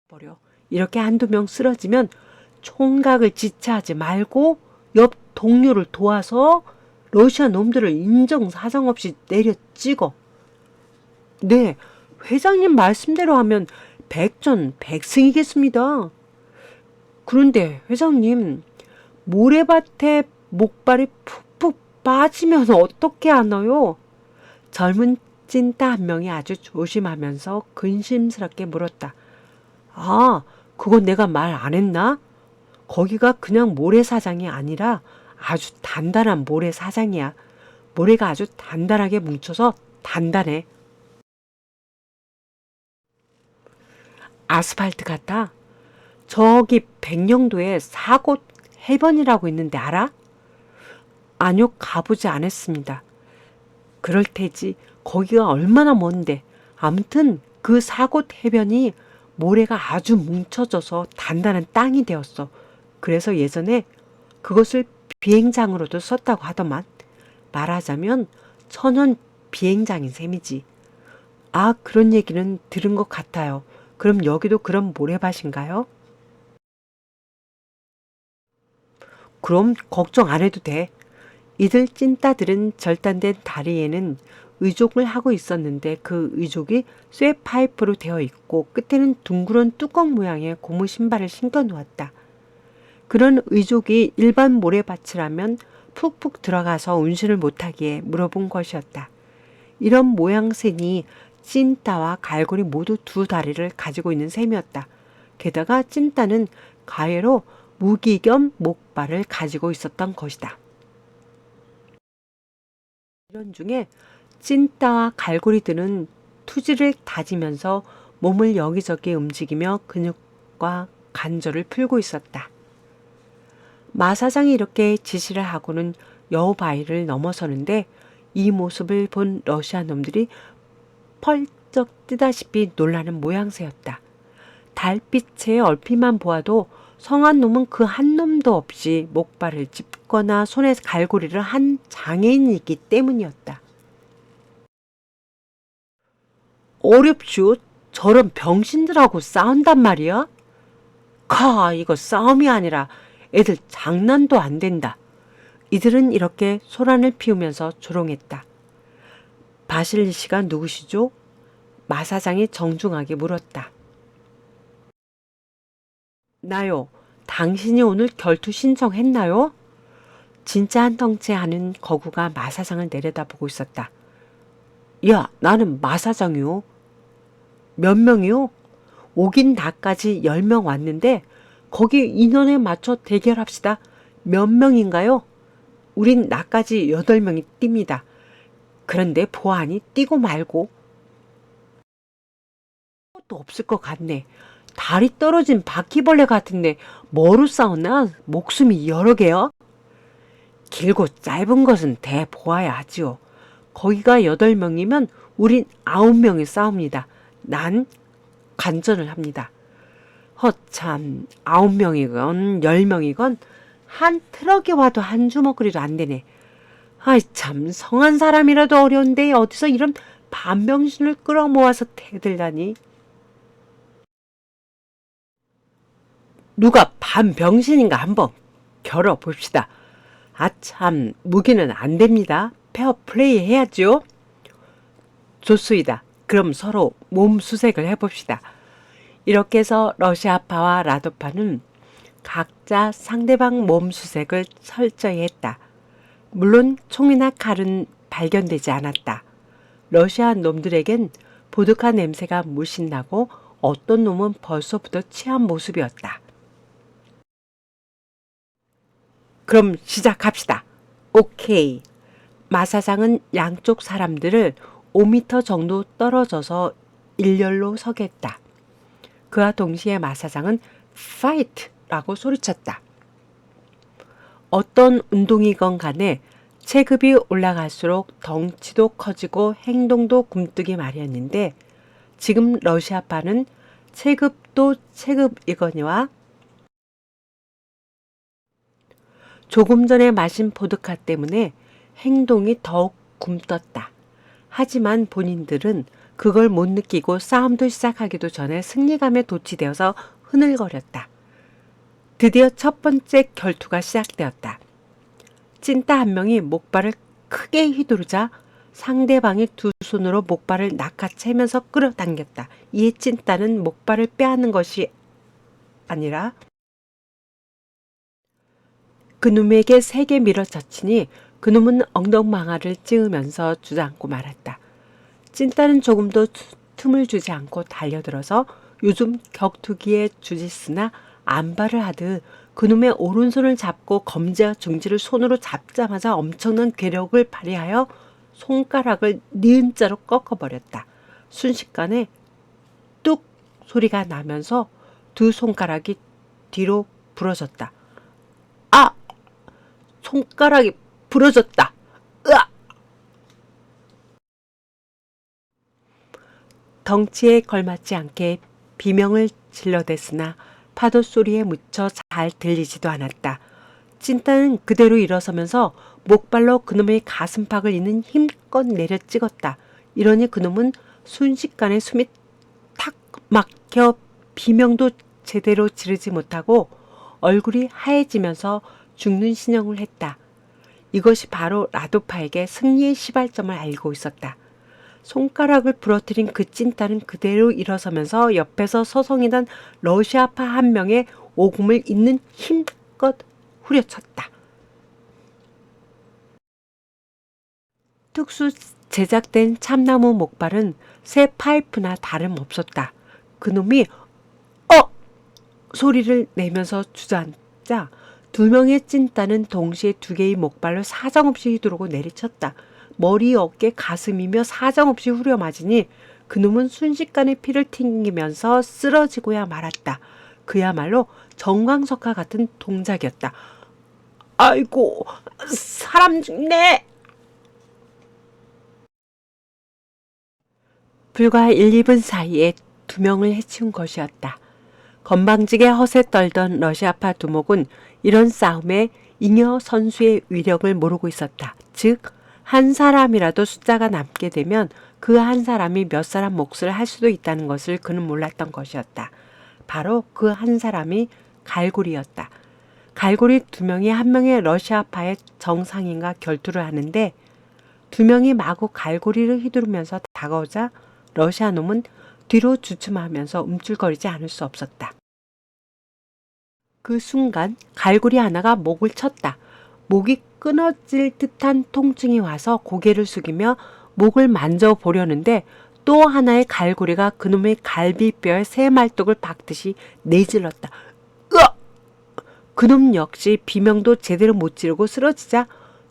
버려. 이렇게 한두 명 쓰러지면 총각을 지체하지 말고 옆 동료를 도와서 러시아 놈들을 인정사정 없이 내려 찍어. 네, 회장님 말씀대로 하면 백전백승이겠습니다. 그런데 회장님, 모래밭에 목발이 푹푹 빠지면 어떻게 하나요? 젊은 찐따 한 명이 아주 조심하면서 근심스럽게 물었다. 아, 그건 내가 말 안 했나? 거기가 그냥 모래사장이 아니라 아주 단단한 모래사장이야. 모래가 아주 단단하게 뭉쳐서 단단해. 아스팔트 같아. 저기 백령도에 사곳 해변이라고 있는데 알아? 아니요, 가보지 않았습니다. 그럴 테지. 거기가 얼마나 먼데. 아무튼 그 사곳 해변이 모래가 아주 뭉쳐져서 단단한 땅이 되었어. 그래서 예전에 그것을 비행장으로도 썼다고 하더만. 말하자면 천연 비행장인 셈이지. 아, 그런 얘기는 들은 것 같아요. 그럼 여기도 그런 모래밭인가요? 그럼 걱정 안 해도 돼. 이들 찐따들은 절단된 다리에는 의족을 하고 있었는데 그 의족이 쇠 파이프로 되어 있고 끝에는 둥그런 뚜껑 모양의 고무 신발을 신겨 놓았다. 그런 의족이 일반 모래밭이라면 푹푹 들어가서 운신을 못하기에 물어본 것이었다. 이런 모양새니 찐따와 갈고리 모두 두 다리를 가지고 있는 셈이었다. 게다가 찐따는 가해로 무기 겸 목발을 가지고 있었던 것이다. 이런 중에 찐따와 갈고리들은 투지를 다지면서 몸을 여기저기 움직이며 근육과 관절을 풀고 있었다. 마사장이 이렇게 지시를 하고는 여우바위를 넘어서는데 이 모습을 본 러시아 놈들이 펄쩍 뛰다시피 놀라는 모양새였다. 달빛에 얼핏만 보아도 성한 놈은 그 한 놈도 없이 목발을 짚거나 손에 갈고리를 한 장애인이기 때문이었다. 어렵쇼? 저런 병신들하고 싸운단 말이야? 이거 싸움이 아니라 애들 장난도 안 된다. 이들은 이렇게 소란을 피우면서 조롱했다. 바실리 씨가 누구시죠? 마사장이 정중하게 물었다. 나요. 당신이 오늘 결투 신청했나요? 진짜 한 덩치 하는 거구가 마사장을 내려다보고 있었다. 야, 나는 마사장이요. 몇 명이요? 오긴 나까지 10명 왔는데 거기 인원에 맞춰 대결합시다. 몇 명인가요? 우린 나까지 8명이 뜁니다. 그런데 보아하니 뛰고 말고. 것도 없을 것 같네. 다리 떨어진 바퀴벌레 같은데 뭐로 싸웠나? 목숨이 여러 개요? 길고 짧은 것은 대보아야 하지요. 거기가 8명이면 우린 9명이 싸웁니다. 난 관전을 합니다. 허참, 9명이건 10명이건 한 트럭에 와도 한 주먹거리도 안 되네. 아이 참, 성한 사람이라도 어려운데 어디서 이런 반병신을 끌어모아서 대들다니. 누가 반병신인가 한번 겨뤄봅시다. 아참, 무기는 안 됩니다. 페어플레이 해야죠. 좋소이다. 그럼 서로 몸 수색을 해봅시다. 이렇게 해서 러시아파와 라도파는 각자 상대방 몸 수색을 철저히 했다. 물론 총이나 칼은 발견되지 않았다. 러시아 놈들에겐 보드카 냄새가 물씬 나고 어떤 놈은 벌써부터 취한 모습이었다. 그럼 시작합시다. 오케이. 마사장은 양쪽 사람들을 5m 정도 떨어져서 일렬로 서게 했다. 그와 동시에 마사장은 파이트라고 소리쳤다. 어떤 운동이건 간에 체급이 올라갈수록 덩치도 커지고 행동도 굼뜨기 마련인데 지금 러시아파는 체급도 체급이거니와 조금 전에 마신 보드카 때문에 행동이 더욱 굼떴다. 하지만 본인들은 그걸 못 느끼고 싸움도 시작하기도 전에 승리감에 도취되어서 흐늘거렸다. 드디어 첫 번째 결투가 시작되었다. 찐따 한 명이 목발을 크게 휘두르자 상대방이 두 손으로 목발을 낚아채면서 끌어당겼다. 이에 찐따는 목발을 빼앗는 것이 아니라 그놈에게 세게 밀어젖히니 그놈은 엉덩망아를 찌으면서 주저앉고 말았다. 찐따는 조금도 틈을 주지 않고 달려들어서 요즘 격투기에 주짓수나 안발을 하듯 그놈의 오른손을 잡고 검지와 중지를 손으로 잡자마자 엄청난 괴력을 발휘하여 손가락을 니은자로 꺾어버렸다. 순식간에 뚝 소리가 나면서 두 손가락이 뒤로 부러졌다. 아! 손가락이 부러졌다. 으악! 덩치에 걸맞지 않게 비명을 질러댔으나 파도 소리에 묻혀 잘 들리지도 않았다. 찐따는 그대로 일어서면서 목발로 그놈의 가슴팍을 이는 힘껏 내려 찍었다. 이러니 그놈은 순식간에 숨이 탁 막혀 비명도 제대로 지르지 못하고 얼굴이 하얘지면서 죽는 신용을 했다. 이것이 바로 라도파에게 승리의 시발점을 알고 있었다. 손가락을 부러뜨린 그 찐따는 그대로 일어서면서 옆에서 서성이던 러시아파 한 명의 오금을 있는 힘껏 후려쳤다. 특수 제작된 참나무 목발은 새 파이프나 다름없었다. 그놈이 소리를 내면서 주저앉자 두 명의 찐따는 동시에 두 개의 목발로 사정없이 휘두르고 내리쳤다. 머리, 어깨, 가슴이며 사정없이 후려맞으니 그놈은 순식간에 피를 튕기면서 쓰러지고야 말았다. 그야말로 정광석화 같은 동작이었다. 아이고, 사람 죽네! 불과 1, 2분 사이에 두 명을 해치운 것이었다. 건방지게 허세 떨던 러시아파 두목은 이런 싸움에 잉여 선수의 위력을 모르고 있었다. 즉, 한 사람이라도 숫자가 남게 되면 그 한 사람이 몇 사람 몫을 할 수도 있다는 것을 그는 몰랐던 것이었다. 바로 그 한 사람이 갈고리였다. 갈고리 두 명이 한 명의 러시아파의 정상인과 결투를 하는데 두 명이 마구 갈고리를 휘두르면서 다가오자 러시아 놈은 뒤로 주춤하면서 움찔거리지 않을 수 없었다. 그 순간 갈고리 하나가 목을 쳤다. 목이 끊어질 듯한 통증이 와서 고개를 숙이며 목을 만져보려는데 또 하나의 갈고리가 그놈의 갈비뼈에 새 말뚝을 박듯이 내질렀다. 으악! 그놈 역시 비명도 제대로 못 지르고 쓰러지자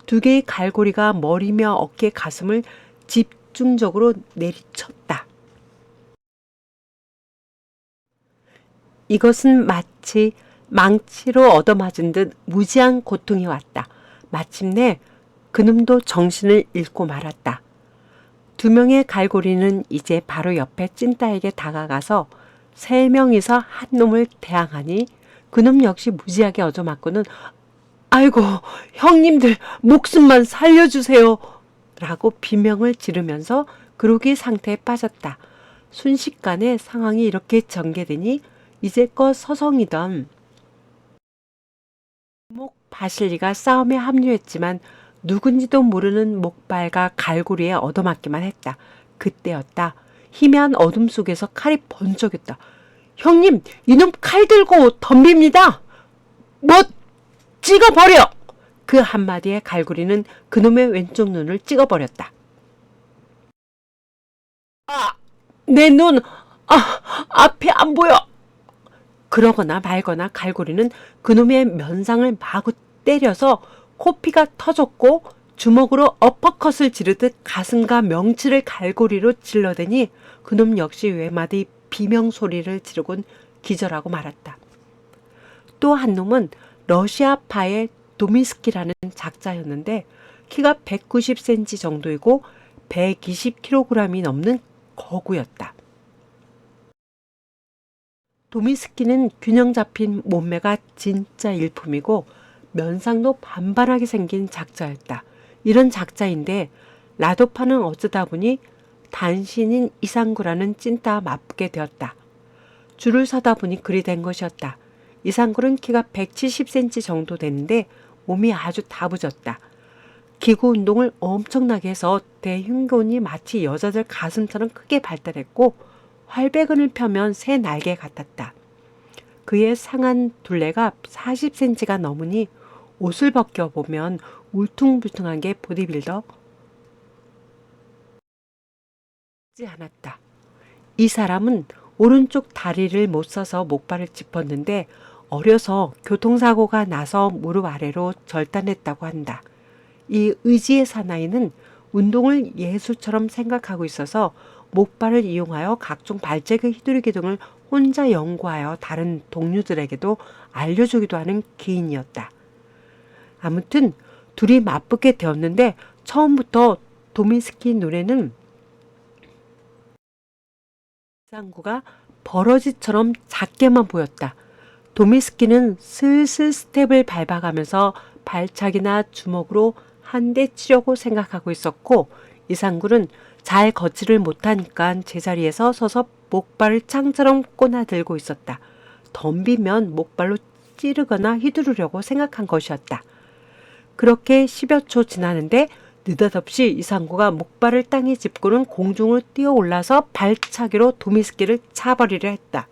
두 개의 갈고리가 머리며 어깨, 가슴을 집중적으로 내리쳤다. 이것은 마치 망치로 얻어맞은 듯 무지한 고통이 왔다. 마침내 그놈도 정신을 잃고 말았다. 두 명의 갈고리는 이제 바로 옆에 찐따에게 다가가서 세 명이서 한 놈을 대항하니 그놈 역시 무지하게 얻어맞고는 아이고 형님들 목숨만 살려주세요 라고 비명을 지르면서 그러기 상태에 빠졌다. 순식간에 상황이 이렇게 전개되니 이제껏 서성이던 목 바실리가 싸움에 합류했지만 누군지도 모르는 목발과 갈고리에 얻어맞기만 했다. 그때였다. 희미한 어둠 속에서 칼이 번쩍였다. 형님, 이놈 칼 들고 덤빕니다. 뭐 찍어버려! 그 한마디에 갈고리는 그놈의 왼쪽 눈을 찍어버렸다. 아, 내 눈, 앞이 안 보여. 그러거나 말거나 갈고리는 그놈의 면상을 마구 때려서 코피가 터졌고 주먹으로 어퍼컷을 지르듯 가슴과 명치를 갈고리로 찔러대니 그놈 역시 외마디 비명소리를 지르곤 기절하고 말았다. 또 한 놈은 러시아파의 도미스키라는 작자였는데 키가 190cm 정도이고 120kg이 넘는 거구였다. 도미스키는 균형 잡힌 몸매가 진짜 일품이고 면상도 반반하게 생긴 작자였다. 이런 작자인데 라도파는 어쩌다 보니 단신인 이상구라는 찐따와 맞붙게 되었다. 줄을 서다 보니 그리 된 것이었다. 이상구는 키가 170cm 정도 되는데 몸이 아주 다부졌다. 기구 운동을 엄청나게 해서 대흉근이 마치 여자들 가슴처럼 크게 발달했고 활배근을 펴면 새 날개 같았다. 그의 상한 둘레가 40cm가 넘으니 옷을 벗겨보면 울퉁불퉁한 게 보디빌더 지 않았다. 이 사람은 오른쪽 다리를 못 써서 목발을 짚었는데 어려서 교통사고가 나서 무릎 아래로 절단했다고 한다. 이 의지의 사나이는 운동을 예술처럼 생각하고 있어서 목발을 이용하여 각종 발재그 휘두르기 등을 혼자 연구하여 다른 동료들에게도 알려주기도 하는 기인이었다. 아무튼 둘이 맞붙게 되었는데 처음부터 도미스키 눈에는 이상구가 버러지처럼 작게만 보였다. 도미스키는 슬슬 스텝을 밟아가면서 발차기나 주먹으로 한 대 치려고 생각하고 있었고 이상구는 잘 걷지를 못하니까 제자리에서 서서 목발을 창처럼 꼬나들고 있었다. 덤비면 목발로 찌르거나 휘두르려고 생각한 것이었다. 그렇게 10여 초 지나는데 느닷없이 이상구가 목발을 땅에 짚고는 공중으로 뛰어 올라서 발차기로 도미스키를 차버리려 했다.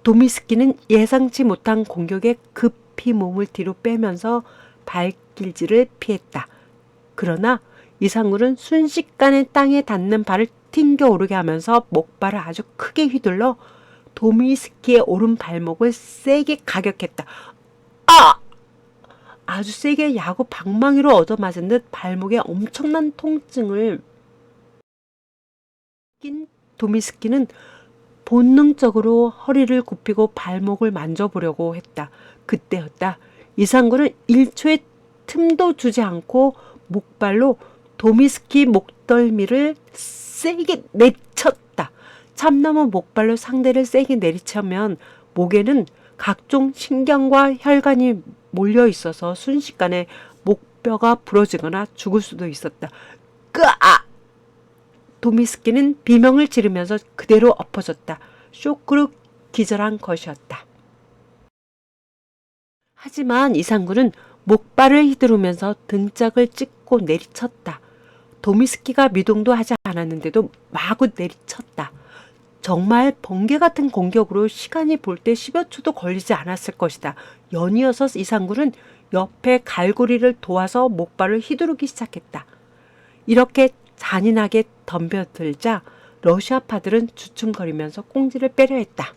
도미스키는 예상치 못한 공격에 급히 몸을 뒤로 빼면서 발길질을 피했다. 그러나 이상구는 순식간에 땅에 닿는 발을 튕겨 오르게 하면서 목발을 아주 크게 휘둘러 도미스키의 오른 발목을 세게 가격했다. 아주 세게 야구 방망이로 얻어맞은 듯 발목에 엄청난 통증을 낀 도미스키는 본능적으로 허리를 굽히고 발목을 만져보려고 했다. 그때였다. 이상구는 1초의 틈도 주지 않고 목발로 도미스키 목덜미를 세게 내쳤다. 참나무 목발로 상대를 세게 내리치면 목에는 각종 신경과 혈관이 몰려 있어서 순식간에 목뼈가 부러지거나 죽을 수도 있었다. 도미스키는 비명을 지르면서 그대로 엎어졌다. 쇼크로 기절한 것이었다. 하지만 이상구는 목발을 휘두르면서 등짝을 찍고 내리쳤다. 도미스키가 미동도 하지 않았는데도 마구 내리쳤다. 정말 번개 같은 공격으로 시간이 볼 때 10여 초도 걸리지 않았을 것이다. 연이어서 이상구는 옆에 갈고리를 도와서 목발을 휘두르기 시작했다. 이렇게 잔인하게 덤벼들자 러시아파들은 주춤거리면서 꽁지를 빼려 했다.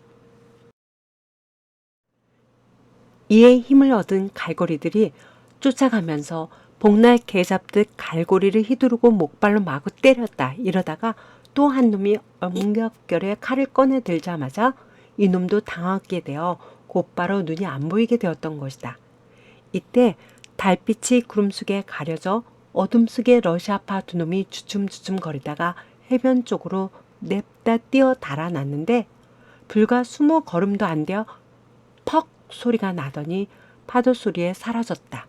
이에 힘을 얻은 갈고리들이 쫓아가면서 복날 개 잡듯 갈고리를 휘두르고 목발로 마구 때렸다. 이러다가 또 한 놈이 엉겹결에 칼을 꺼내 들자마자 이놈도 당하게 되어 곧바로 눈이 안 보이게 되었던 것이다. 이때 달빛이 구름 속에 가려져 어둠 속에 러시아파 두 놈이 주춤주춤 거리다가 해변 쪽으로 냅다 뛰어 달아났는데 불과 20걸음도 안 되어 퍽 소리가 나더니 파도 소리에 사라졌다.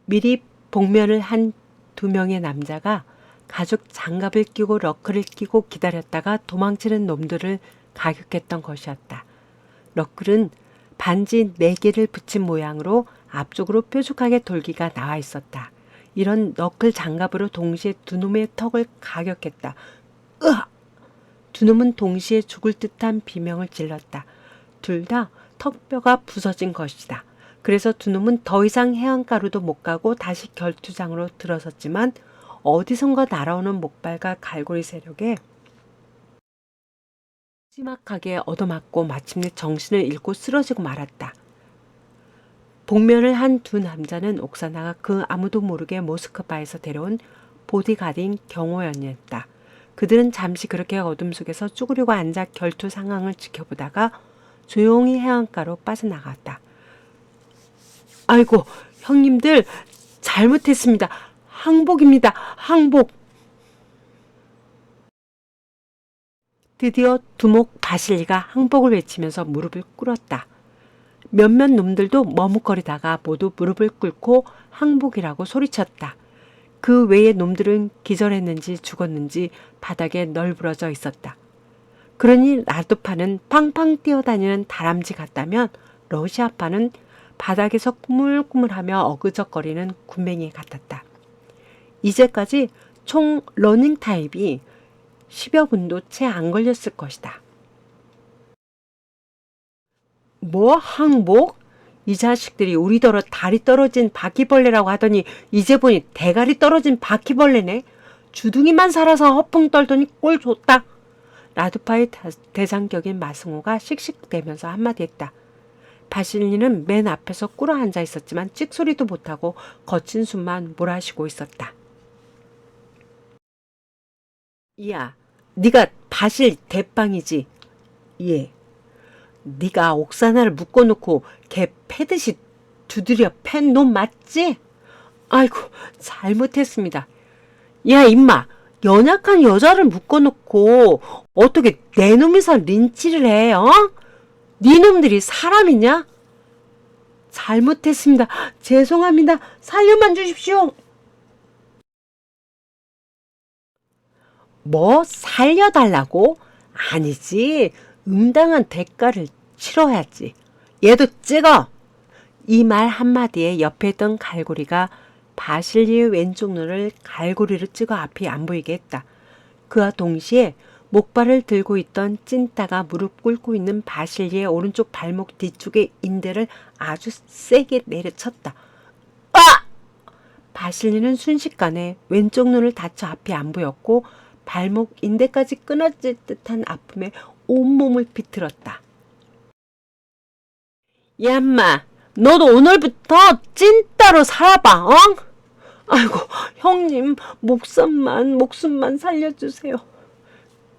미리 복면을 한 2명의 남자가 가죽 장갑을 끼고 러크를 끼고 기다렸다가 도망치는 놈들을 가격했던 것이었다. 러클은 반지 4개를 붙인 모양으로 앞쪽으로 뾰족하게 돌기가 나와 있었다. 이런 너클 장갑으로 동시에 두 놈의 턱을 가격했다. 으악! 두 놈은 동시에 죽을 듯한 비명을 질렀다. 둘 다 턱뼈가 부서진 것이다. 그래서 두 놈은 더 이상 해안가로도 못 가고 다시 결투장으로 들어섰지만 어디선가 날아오는 목발과 갈고리 세력에 심각하게 얻어맞고 마침내 정신을 잃고 쓰러지고 말았다. 복면을 한 두 남자는 옥사나가 그 아무도 모르게 모스크바에서 데려온 보디가드인 경호원이었다. 그들은 잠시 그렇게 어둠 속에서 쭈그리고 앉아 결투 상황을 지켜보다가 조용히 해안가로 빠져나갔다. 아이고, 형님들 잘못했습니다. 항복입니다. 항복. 드디어 두목 바실리가 항복을 외치면서 무릎을 꿇었다. 몇몇 놈들도 머뭇거리다가 모두 무릎을 꿇고 항복이라고 소리쳤다. 그 외의 놈들은 기절했는지 죽었는지 바닥에 널브러져 있었다. 그러니 라도파는 팡팡 뛰어다니는 다람쥐 같다면 러시아파는 바닥에서 꾸물꾸물하며 어그적거리는 군뱅이 같았다. 이제까지 총 러닝 타입이 10여 분도 채 안 걸렸을 것이다. 뭐 항복? 이 자식들이 우리더러 다리 떨어진 바퀴벌레라고 하더니 이제 보니 대가리 떨어진 바퀴벌레네. 주둥이만 살아서 허풍 떨더니 꼴 좋다. 라두파의 대장격인 마승호가 씩씩대면서 한마디 했다. 바실리는 맨 앞에서 꿇어 앉아 있었지만 찍소리도 못하고 거친 숨만 몰아쉬고 있었다. 야, 네가 바실 대빵이지? 예. 네가 옥사나를 묶어놓고 개 패듯이 두드려 팬 놈 맞지? 아이고, 잘못했습니다. 야, 임마, 연약한 여자를 묶어놓고 어떻게 내 놈에서 린치를 해, 어? 네 놈들이 사람이냐? 잘못했습니다. 죄송합니다. 살려만 주십시오. 뭐 살려달라고? 아니지. 응당한 대가를 치러야지. 얘도 찍어. 이 말 한마디에 옆에 있던 갈고리가 바실리의 왼쪽 눈을 갈고리로 찍어 앞이 안 보이게 했다. 그와 동시에 목발을 들고 있던 찐따가 무릎 꿇고 있는 바실리의 오른쪽 발목 뒤쪽의 인대를 아주 세게 내려쳤다. 아! 바실리는 순식간에 왼쪽 눈을 다쳐 앞이 안 보였고 발목 인대까지 끊어질 듯한 아픔에 온몸을 비틀었다. 얌마, 너도 오늘부터 찐따로 살아봐, 어? 아이고, 형님, 목숨만 살려주세요.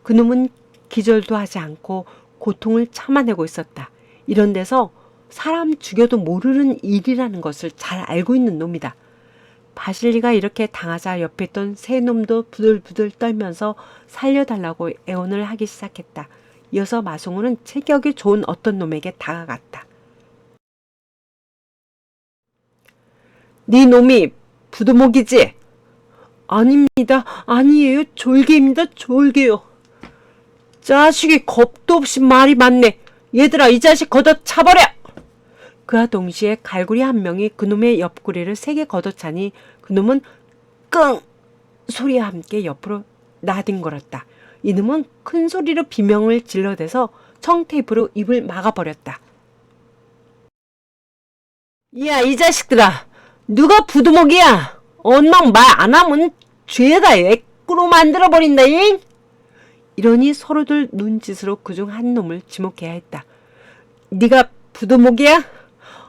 그놈은 기절도 하지 않고 고통을 참아내고 있었다. 이런 데서 사람 죽여도 모르는 일이라는 것을 잘 알고 있는 놈이다. 바실리가 이렇게 당하자 옆에 있던 새 놈도 부들부들 떨면서 살려달라고 애원을 하기 시작했다. 이어서 마송우는 체격이 좋은 어떤 놈에게 다가갔다. 네 놈이 부두목이지? 아닙니다. 아니에요. 졸개입니다. 졸개요. 자식이 겁도 없이 말이 많네. 얘들아, 이 자식 걷어차버려! 그와 동시에 갈고리 한 명이 그놈의 옆구리를 세게 걷어차니 그놈은 끙! 소리와 함께 옆으로 나뒹굴었다. 이놈은 큰 소리로 비명을 질러대서 청테이프로 입을 막아버렸다. 야, 이 자식들아! 누가 부두목이야? 언망 말 안 하면 죄다 애꾸로 만들어버린다잉! 이러니 서로들 눈짓으로 그중 한 놈을 지목해야 했다. 네가 부두목이야?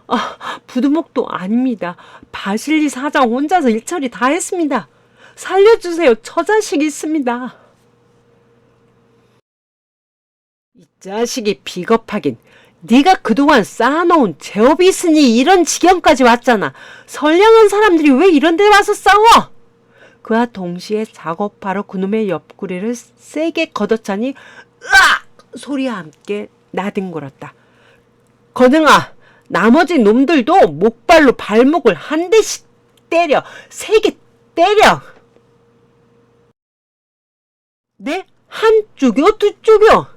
아, 부두목도 아닙니다. 바실리 사장 혼자서 일처리 다 했습니다. 살려주세요. 처자식이 있습니다. 이 자식이 비겁하긴. 네가 그동안 쌓아놓은 재업이 있으니 이런 지경까지 왔잖아. 선량한 사람들이 왜 이런 데 와서 싸워? 그와 동시에 작업하러 그놈의 옆구리를 세게 걷어차니 으악! 소리와 함께 나뒹굴었다. 거등아, 나머지 놈들도 목발로 발목을 한 대씩 때려. 세게 때려. 네? 한쪽이요? 두쪽이요?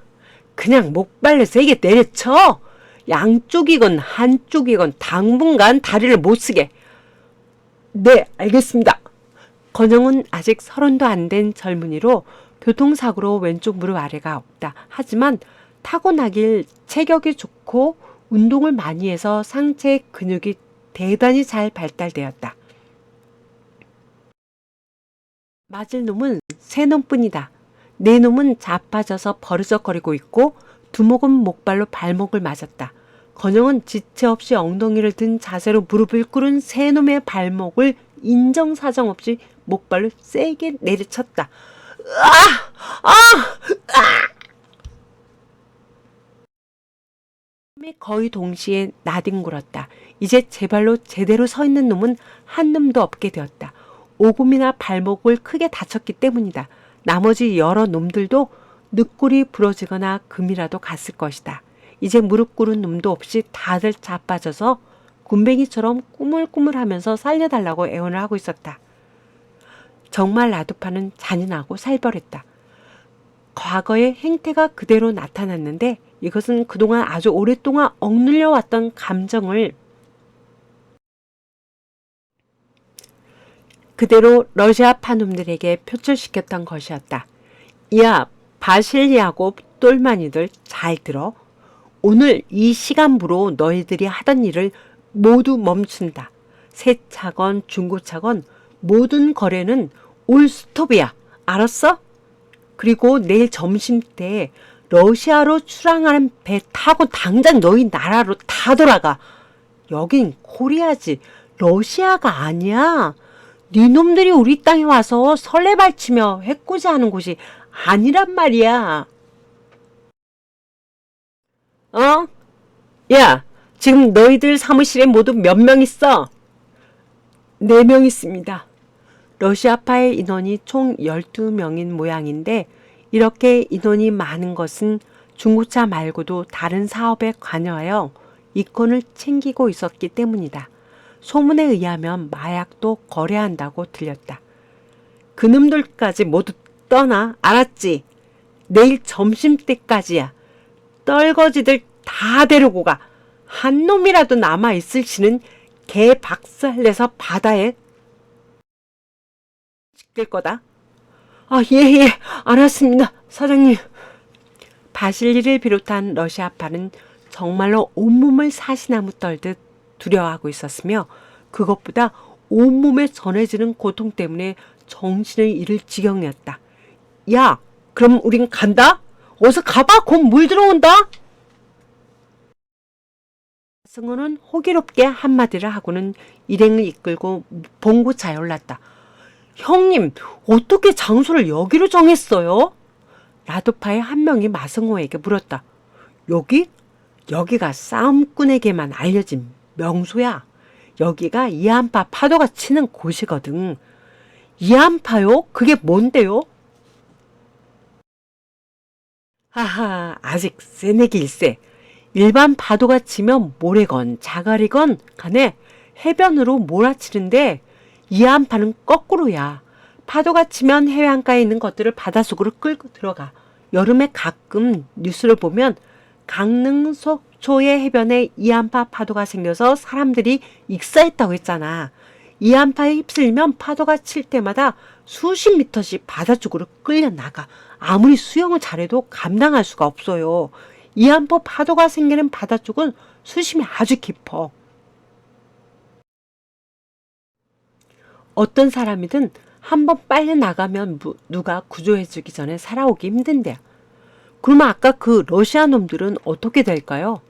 그냥 목발로 세게 때려쳐. 양쪽이건 한쪽이건 당분간 다리를 못 쓰게. 네, 알겠습니다. 건영은 아직 30도 안 된 젊은이로 교통사고로 왼쪽 무릎 아래가 없다. 하지만 타고나길 체격이 좋고 운동을 많이 해서 상체 근육이 대단히 잘 발달되었다. 맞을 놈은 세 놈뿐이다. 네 놈은 자빠져서 버르적거리고 있고 두목은 목발로 발목을 맞았다. 건영은 지체 없이 엉덩이를 든 자세로 무릎을 꿇은 세 놈의 발목을 인정사정 없이 목발로 세게 내리쳤다. 거의 동시에 나뒹굴었다. 이제 제 발로 제대로 서 있는 놈은 한 놈도 없게 되었다. 오금이나 발목을 크게 다쳤기 때문이다. 나머지 여러 놈들도 늑골이 부러지거나 금이라도 갔을 것이다. 이제 무릎 꿇은 놈도 없이 다들 자빠져서 굼벵이처럼 꾸물꾸물하면서 살려달라고 애원을 하고 있었다. 정말 라두파는 잔인하고 살벌했다. 과거의 행태가 그대로 나타났는데 이것은 그동안 아주 오랫동안 억눌려 왔던 감정을 그대로 러시아파 놈들에게 표출시켰던 것이었다. 야, 바실리하고 똘마니들 잘 들어. 오늘 이 시간부로 너희들이 하던 일을 모두 멈춘다. 새 차건 중고차건 모든 거래는 올 스톱이야. 알았어? 그리고 내일 점심때 러시아로 출항하는 배 타고 당장 너희 나라로 다 돌아가. 여긴 코리아지 러시아가 아니야. 네 놈들이 우리 땅에 와서 설레발치며 해코지하는 곳이 아니란 말이야. 어? 야, 지금 너희들 사무실에 모두 몇 명 있어? 4명 있습니다. 러시아파의 인원이 총 12명인 모양인데 이렇게 인원이 많은 것은 중고차 말고도 다른 사업에 관여하여 이권을 챙기고 있었기 때문이다. 소문에 의하면 마약도 거래한다고 들렸다. 그놈들까지 모두 떠나. 알았지? 내일 점심때까지야. 떨거지들 다 데리고 가. 한 놈이라도 남아있을 시는 개 박살내서 바다에 찍을 거다. 예, 알았습니다, 사장님. 바실리를 비롯한 러시아파는 정말로 온몸을 사시나무 떨듯 두려워하고 있었으며 그것보다 온몸에 전해지는 고통 때문에 정신을 잃을 지경이었다. 야, 그럼 우린 간다? 어서 가봐, 곧 물 들어온다. 승호는 호기롭게 한마디를 하고는 일행을 이끌고 봉고차에 올랐다. 형님, 어떻게 장소를 여기로 정했어요? 라도파의 한 명이 마승호에게 물었다. 여기가 싸움꾼에게만 알려진 명소야. 여기가 이안파 파도가 치는 곳이거든. 이안파요? 그게 뭔데요? 하하, 아직 새내기일세. 일반 파도가 치면 모래건 자갈이건 간에 해변으로 몰아치는데 이안파는 거꾸로야. 파도가 치면 해안가에 있는 것들을 바닷속으로 끌고 들어가. 여름에 가끔 뉴스를 보면 강릉 속초의 해변에 이안파 파도가 생겨서 사람들이 익사했다고 했잖아. 이안파에 휩쓸리면 파도가 칠 때마다 수십 미터씩 바다 쪽으로 끌려 나가. 아무리 수영을 잘해도 감당할 수가 없어요. 이안파 파도가 생기는 바다 쪽은 수심이 아주 깊어. 어떤 사람이든 한번 빨려 나가면 누가 구조해주기 전에 살아오기 힘든데. 그러면 아까 그 러시아 놈들은 어떻게 될까요?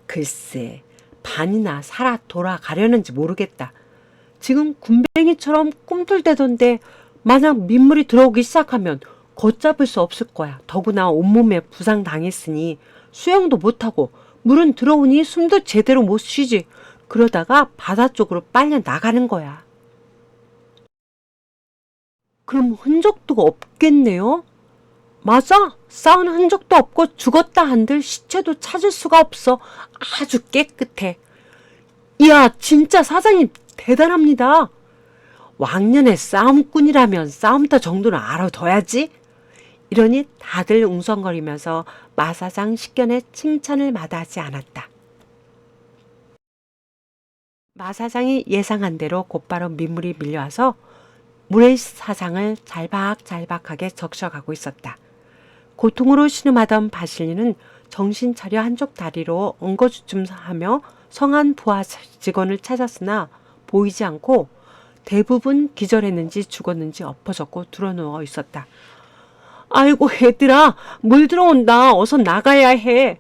글쎄, 반이나 살아 돌아가려는지 모르겠다. 지금 굼벵이처럼 꿈틀대던데 만약 민물이 들어오기 시작하면 걷잡을 수 없을 거야. 더구나 온몸에 부상 당했으니 수영도 못하고 물은 들어오니 숨도 제대로 못 쉬지. 그러다가 바다 쪽으로 빨려 나가는 거야. 그럼 흔적도 없겠네요? 맞아. 싸운 흔적도 없고 죽었다 한들 시체도 찾을 수가 없어. 아주 깨끗해. 이야, 진짜 사장님 대단합니다. 왕년에 싸움꾼이라면 싸움터 정도는 알아둬야지. 이러니 다들 웅성거리면서 마사장 식견의 칭찬을 마다하지 않았다. 마사장이 예상한 대로 곧바로 민물이 밀려와서 모래사장을 잘박잘박하게 적셔가고 있었다. 고통으로 신음하던 바실리는 정신 차려 한쪽 다리로 엉거주춤하며 성한 부하 직원을 찾았으나 보이지 않고 대부분 기절했는지 죽었는지 엎어졌고 드러누워 있었다. 아이고 얘들아, 물 들어온다. 어서 나가야 해.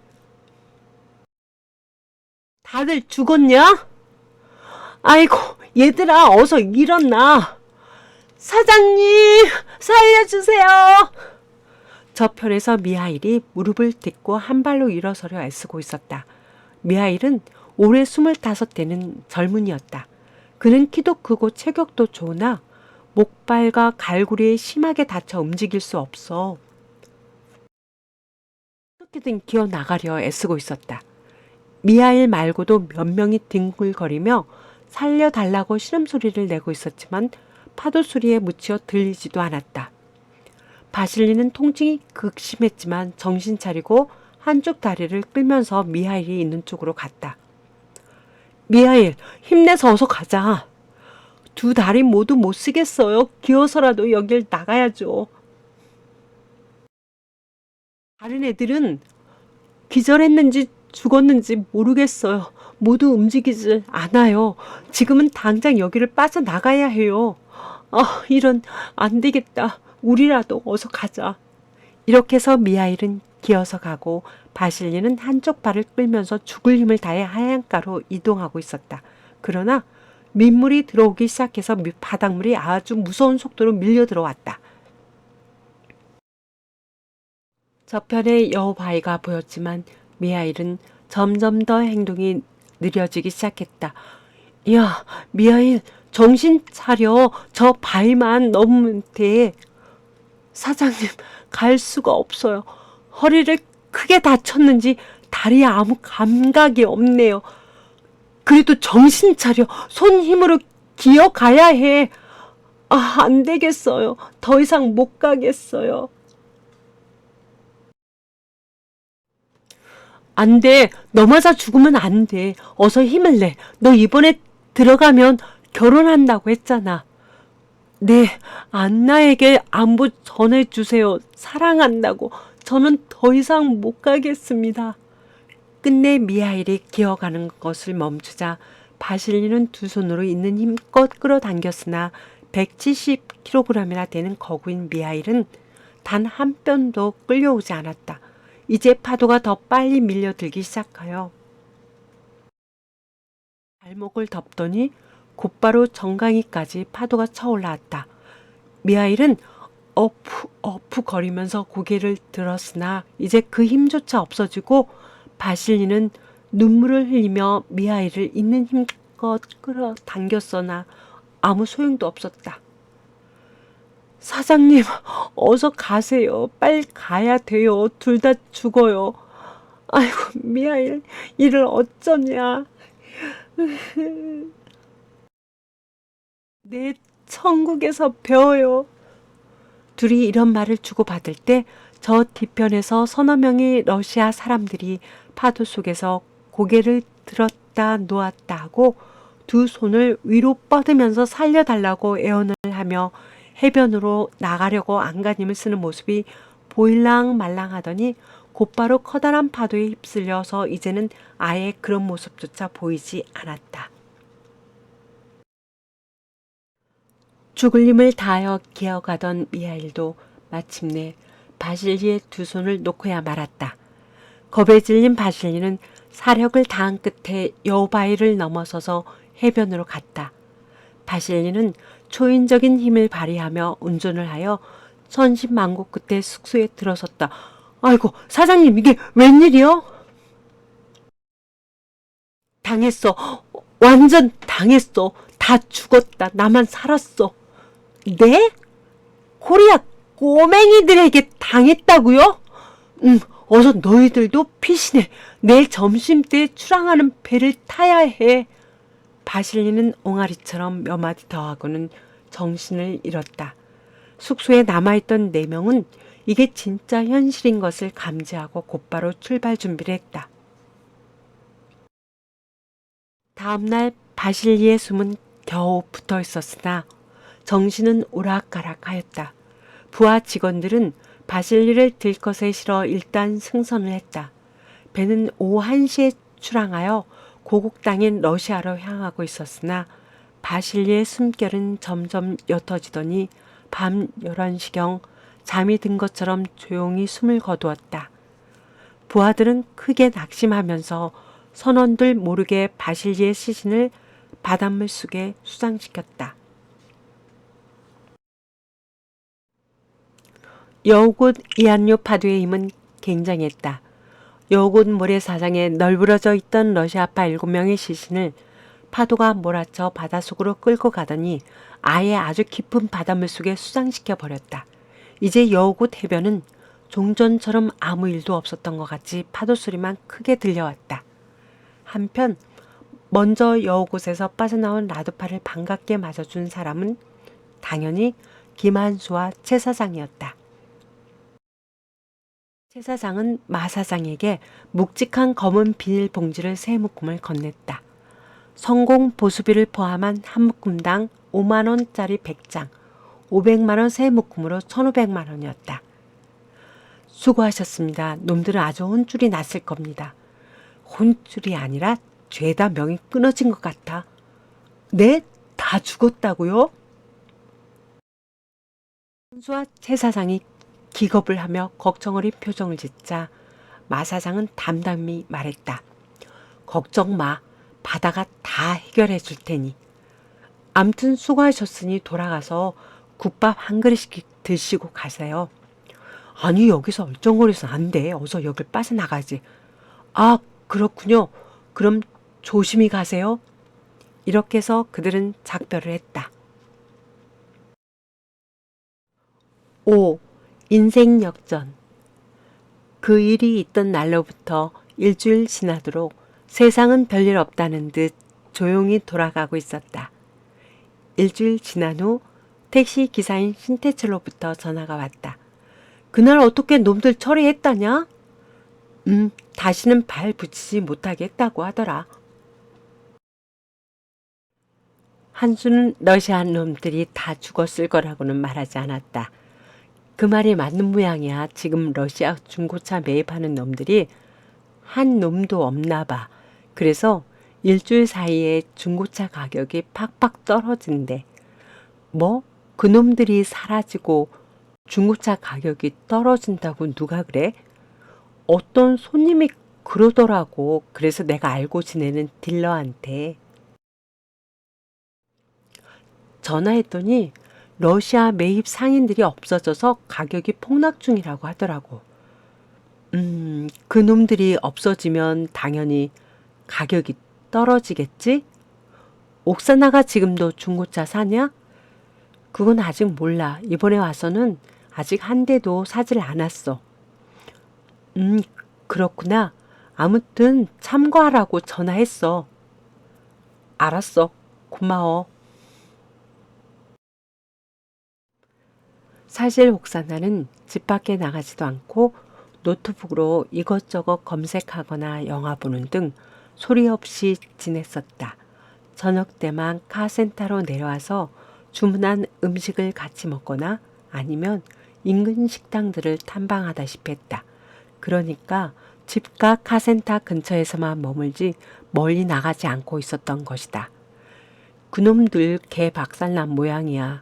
다들 죽었냐? 아이고 얘들아, 어서 일어나. 사장님 살려주세요. 저편에서 미하일이 무릎을 딛고 한 발로 일어서려 애쓰고 있었다. 미하일은 올해 25되는 젊은이였다. 그는 키도 크고 체격도 좋으나 목발과 갈고리에 심하게 다쳐 움직일 수 없어. 어떻게든 기어 나가려 애쓰고 있었다. 미하일 말고도 몇 명이 뒹굴거리며 살려달라고 신음소리를 내고 있었지만 파도 소리에 묻혀 들리지도 않았다. 바실리는 통증이 극심했지만 정신 차리고 한쪽 다리를 끌면서 미하일이 있는 쪽으로 갔다. 미하일, 힘내서 어서 가자. 두 다리 모두 못 쓰겠어요. 기어서라도 여길 나가야죠. 다른 애들은 기절했는지 죽었는지 모르겠어요. 모두 움직이질 않아요. 지금은 당장 여기를 빠져나가야 해요. 이런, 안 되겠다. 우리라도 어서 가자. 이렇게 해서 미하일은 기어서 가고 바실리는 한쪽 발을 끌면서 죽을 힘을 다해 하얀가로 이동하고 있었다. 그러나 민물이 들어오기 시작해서 바닷물이 아주 무서운 속도로 밀려 들어왔다. 저편에 여우바위가 보였지만 미하일은 점점 더 행동이 느려지기 시작했다. 야, 미하일, 정신 차려. 저 바위만 넘으면 돼. 사장님, 갈 수가 없어요. 허리를 크게 다쳤는지 다리에 아무 감각이 없네요. 그래도 정신 차려. 손 힘으로 기어가야 해. 안 되겠어요. 더 이상 못 가겠어요. 안 돼. 너 맞아 죽으면 안 돼. 어서 힘을 내. 너 이번에 들어가면 결혼한다고 했잖아. 네, 안나에게 안부 전해주세요. 사랑한다고. 저는 더 이상 못 가겠습니다. 끝내 미하일이 기어가는 것을 멈추자 바실리는 두 손으로 있는 힘껏 끌어당겼으나 170kg이나 되는 거구인 미하일은 단 한 뼘도 끌려오지 않았다. 이제 파도가 더 빨리 밀려들기 시작하여 발목을 덮더니 곧바로 정강이까지 파도가 쳐올라왔다. 미하일은 어푸 거리면서 고개를 들었으나 이제 그 힘조차 없어지고 바실리는 눈물을 흘리며 미하일을 있는 힘껏 끌어당겼으나 아무 소용도 없었다. 사장님, 어서 가세요. 빨리 가야 돼요. 둘 다 죽어요. 아이고, 미하일, 이를 어쩌냐. 내 천국에서 배워요. 둘이 이런 말을 주고받을 때 저 뒤편에서 서너 명의 러시아 사람들이 파도 속에서 고개를 들었다 놓았다 하고 두 손을 위로 뻗으면서 살려달라고 애원을 하며 해변으로 나가려고 안간힘을 쓰는 모습이 보일랑 말랑하더니 곧바로 커다란 파도에 휩쓸려서 이제는 아예 그런 모습조차 보이지 않았다. 죽을 힘을 다하여 기어가던 미하일도 마침내 바실리의 두 손을 놓고야 말았다. 겁에 질린 바실리는 사력을 다한 끝에 여우바위를 넘어서서 해변으로 갔다. 바실리는 초인적인 힘을 발휘하며 운전을 하여 천신만고 끝에 숙소에 들어섰다. 아이고, 사장님, 이게 웬일이요? 당했어. 완전 당했어. 다 죽었다. 나만 살았어. 네? 코리아 꼬맹이들에게 당했다고요? 어서 너희들도 피신해. 내일 점심때 출항하는 배를 타야 해. 바실리는 옹알이처럼 몇 마디 더 하고는 정신을 잃었다. 숙소에 남아있던 4명은 이게 진짜 현실인 것을 감지하고 곧바로 출발 준비를 했다. 다음날 바실리의 숨은 겨우 붙어 있었으나 정신은 오락가락하였다. 부하 직원들은 바실리를 들것에 실어 일단 승선을 했다. 배는 오후 1시에 출항하여 고국 땅인 러시아로 향하고 있었으나 바실리의 숨결은 점점 옅어지더니 밤 11시경 잠이 든 것처럼 조용히 숨을 거두었다. 부하들은 크게 낙심하면서 선원들 모르게 바실리의 시신을 바닷물 속에 수상시켰다. 여우곶 이안류 파도의 힘은 굉장했다. 여우곶 모래사장에 널브러져 있던 러시아파 7명의 시신을 파도가 몰아쳐 바닷속으로 끌고 가더니 아예 아주 깊은 바닷물 속에 수상시켜 버렸다. 이제 여우곶 해변은 종전처럼 아무 일도 없었던 것 같이 파도 소리만 크게 들려왔다. 한편 먼저 여우곶에서 빠져나온 라도파를 반갑게 맞아준 사람은 당연히 김한수와 최 사장이었다. 최 사장은 마 사장에게 묵직한 검은 비닐봉지를 3묶음을 건넸다. 성공 보수비를 포함한 한 묶음당 5만 원짜리 100장, 500만 원 3묶음으로 1,500만 원이었다. 수고하셨습니다. 놈들은 아주 혼쭐이 났을 겁니다. 혼쭐이 아니라 죄다 명이 끊어진 것 같아. 네? 다 죽었다고요? 선수와 최 사장이 기겁을 하며 걱정 어린 표정을 짓자 마 사장은 담담히 말했다. 걱정 마. 바다가 다 해결해 줄 테니. 암튼 수고하셨으니 돌아가서 국밥 한 그릇씩 드시고 가세요. 아니 여기서 얼쩡거려서 안 돼. 어서 여길 빠져나가지. 아 그렇군요. 그럼 조심히 가세요. 이렇게 해서 그들은 작별을 했다. 5. 인생 역전. 그 일이 있던 날로부터 일주일 지나도록 세상은 별일 없다는 듯 조용히 돌아가고 있었다. 일주일 지난 후 택시 기사인 신태철로부터 전화가 왔다. 그날 어떻게 놈들 처리했다냐? 다시는 발 붙이지 못하게 했다고 하더라. 한수는 러시아 놈들이 다 죽었을 거라고는 말하지 않았다. 그 말이 맞는 모양이야. 지금 러시아 중고차 매입하는 놈들이 한 놈도 없나 봐. 그래서 일주일 사이에 중고차 가격이 팍팍 떨어진대. 뭐? 그 놈들이 사라지고 중고차 가격이 떨어진다고 누가 그래? 어떤 손님이 그러더라고. 그래서 내가 알고 지내는 딜러한테 전화했더니 러시아 매입 상인들이 없어져서 가격이 폭락 중이라고 하더라고. 그 놈들이 없어지면 당연히 가격이 떨어지겠지? 옥사나가 지금도 중고차 사냐? 그건 아직 몰라. 이번에 와서는 아직 한 대도 사질 않았어. 그렇구나. 아무튼 참고하라고 전화했어. 알았어. 고마워. 사실 옥사나는 집 밖에 나가지도 않고 노트북으로 이것저것 검색하거나 영화 보는 등 소리 없이 지냈었다. 저녁 때만 카센터로 내려와서 주문한 음식을 같이 먹거나 아니면 인근 식당들을 탐방하다시피 했다. 그러니까 집과 카센터 근처에서만 머물지 멀리 나가지 않고 있었던 것이다. 그놈들 개 박살난 모양이야.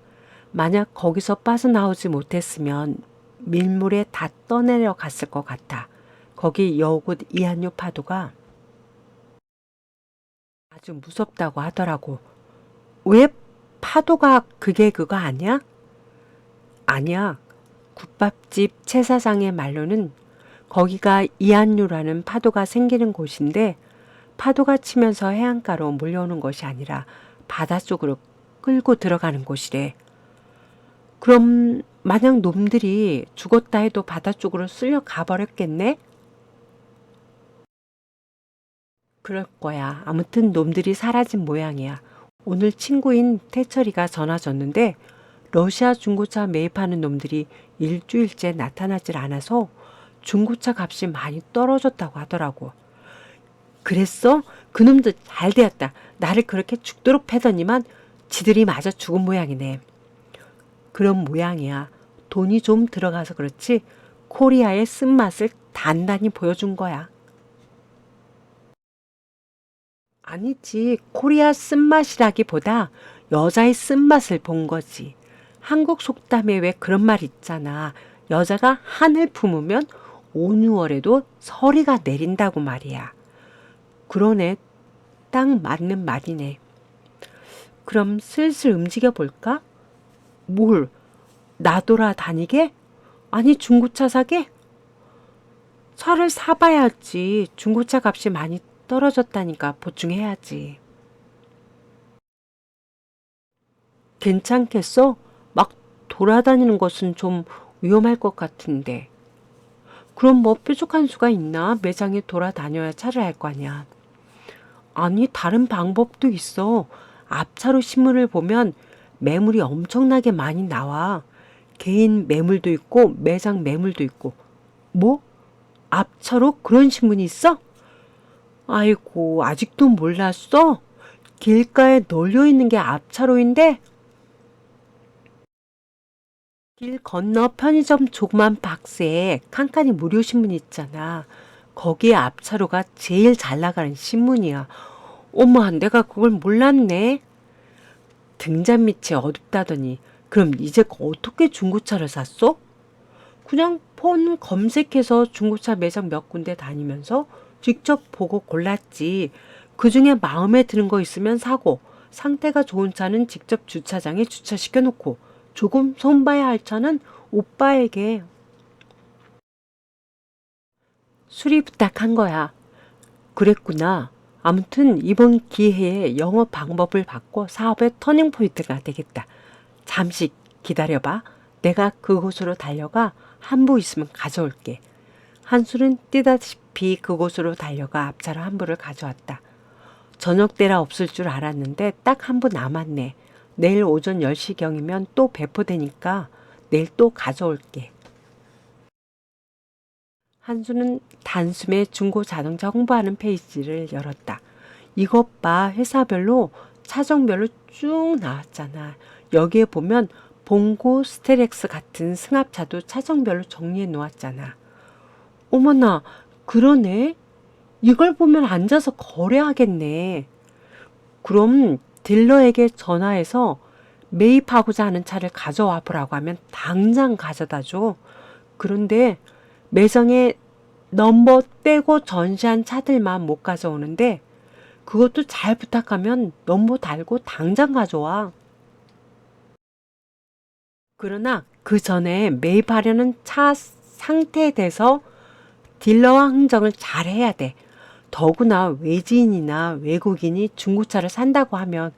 만약 거기서 빠져나오지 못했으면 밀물에 다 떠내려 갔을 것 같아. 거기 여우곶 이안류 파도가 아주 무섭다고 하더라고. 왜 파도가 그게 그거 아니야? 아니야. 국밥집 최 사장의 말로는 거기가 이안류라는 파도가 생기는 곳인데 파도가 치면서 해안가로 몰려오는 것이 아니라 바닷속으로 끌고 들어가는 곳이래. 그럼 만약 놈들이 죽었다 해도 바닷속으로 쓸려 가버렸겠네? 그럴 거야. 아무튼 놈들이 사라진 모양이야. 오늘 친구인 태철이가 전화 줬는데 러시아 중고차 매입하는 놈들이 일주일째 나타나질 않아서 중고차 값이 많이 떨어졌다고 하더라고. 그랬어? 그놈들 잘 되었다. 나를 그렇게 죽도록 패더니만 지들이 마저 죽은 모양이네. 그런 모양이야. 돈이 좀 들어가서 그렇지 코리아의 쓴맛을 단단히 보여준 거야. 아니지, 코리아 쓴맛이라기보다 여자의 쓴맛을 본 거지. 한국 속담에 왜 그런 말 있잖아. 여자가 한을 품으면 온 6월에도 서리가 내린다고 말이야. 그러네. 딱 맞는 말이네. 그럼 슬슬 움직여 볼까? 뭘? 나돌아다니게? 아니, 중고차 사게? 차를 사봐야지. 중고차 값이 많이 떨어졌다니까 보충해야지. 괜찮겠어? 막 돌아다니는 것은 좀 위험할 것 같은데. 그럼 뭐 뾰족한 수가 있나? 매장에 돌아다녀야 차를 알 거 아니야. 아니, 다른 방법도 있어. 앞차로 신문을 보면 매물이 엄청나게 많이 나와. 개인 매물도 있고 매장 매물도 있고. 뭐? 앞차로 그런 신문이 있어? 아이고, 아직도 몰랐어? 길가에 널려 있는 게 앞차로인데 길 건너 편의점 조그만 박스에 칸칸이 무료 신문 있잖아. 거기에 앞차로가 제일 잘 나가는 신문이야. 어머, 내가 그걸 몰랐네. 등잔 밑이 어둡다더니 그럼 이제 어떻게 중고차를 샀어? 그냥 폰 검색해서 중고차 매장 몇 군데 다니면서 직접 보고 골랐지. 그중에 마음에 드는 거 있으면 사고 상태가 좋은 차는 직접 주차장에 주차시켜 놓고 조금 손봐야 할 차는 오빠에게 수리 부탁한 거야. 그랬구나. 아무튼 이번 기회에 영업 방법을 바꿔 사업의 터닝포인트가 되겠다. 잠시 기다려봐. 내가 그곳으로 달려가 한부 있으면 가져올게. 한술은 뛰다시피 그곳으로 달려가 앞차로 한부를 가져왔다. 저녁 때라 없을 줄 알았는데 딱 한부 남았네. 내일 오전 10시경이면 또 배포되니까 내일 또 가져올게. 한수는 단숨에 중고 자동차 홍보하는 페이지를 열었다. 이것 봐, 회사별로 차종별로 쭉 나왔잖아. 여기에 보면 봉고, 스테렉스 같은 승합차도 차종별로 정리해 놓았잖아. 어머나, 그러네. 이걸 보면 앉아서 거래하겠네. 그럼 딜러에게 전화해서 매입하고자 하는 차를 가져와 보라고 하면 당장 가져다 줘. 그런데 매장에 넘버 떼고 전시한 차들만 못 가져오는데 그것도 잘 부탁하면 넘버 달고 당장 가져와. 그러나 그 전에 매입하려는 차 상태에 대해서 딜러와 흥정을 잘 해야 돼. 더구나 외지인이나 외국인이 중고차를 산다고 하면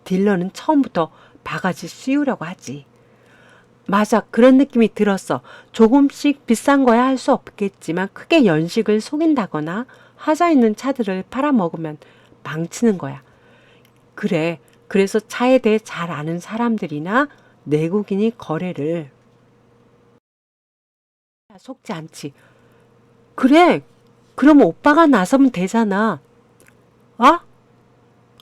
딜러는 처음부터 바가지 씌우려고 하지. 맞아, 그런 느낌이 들었어. 조금씩 비싼 거야 할 수 없겠지만 크게 연식을 속인다거나 하자 있는 차들을 팔아먹으면 망치는 거야. 그래, 그래서 차에 대해 잘 아는 사람들이나 내국인이 거래를 속지 않지. 그래, 그럼 오빠가 나서면 되잖아. 아?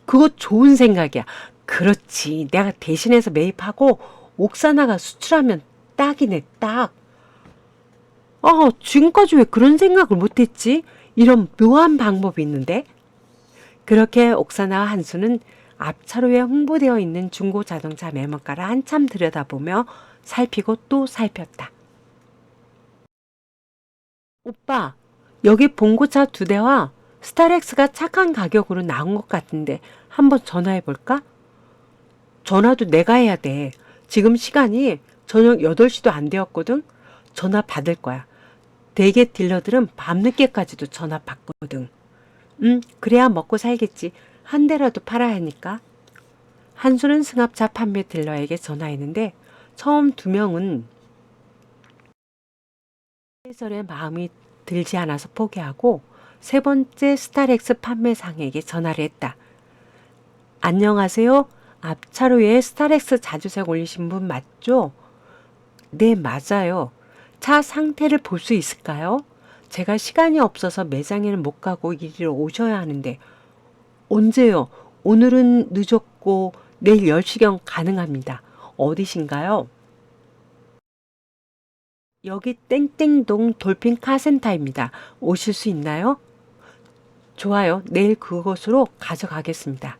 그거 좋은 생각이야. 그렇지. 내가 대신해서 매입하고 옥사나가 수출하면 딱이네, 딱. 지금까지 왜 그런 생각을 못했지? 이런 묘한 방법이 있는데? 그렇게 옥사나와 한수는 앞차로에 홍보되어 있는 중고 자동차 매물가를 한참 들여다보며 살피고 또 살폈다. 오빠, 여기 봉고차 2대와 스타렉스가 착한 가격으로 나온 것 같은데 한번 전화해 볼까? 전화도 내가 해야 돼. 지금 시간이 저녁 8시도 안 되었거든. 전화 받을 거야. 대개 딜러들은 밤늦게까지도 전화 받거든. 그래야 먹고 살겠지. 한 대라도 팔아야 하니까. 한수는 승합차 판매 딜러에게 전화했는데 처음 2명은 회설에 마음이 들지 않아서 포기하고 세 번째 스타렉스 판매상에게 전화를 했다. 안녕하세요. 앞차로에 스타렉스 자주색 올리신 분 맞죠? 네, 맞아요. 차 상태를 볼 수 있을까요? 제가 시간이 없어서 매장에는 못 가고 이리로 오셔야 하는데 언제요? 오늘은 늦었고 내일 10시경 가능합니다. 어디신가요? 여기 땡땡동 돌핀 카센터입니다. 오실 수 있나요? 좋아요. 내일 그곳으로 가져가겠습니다.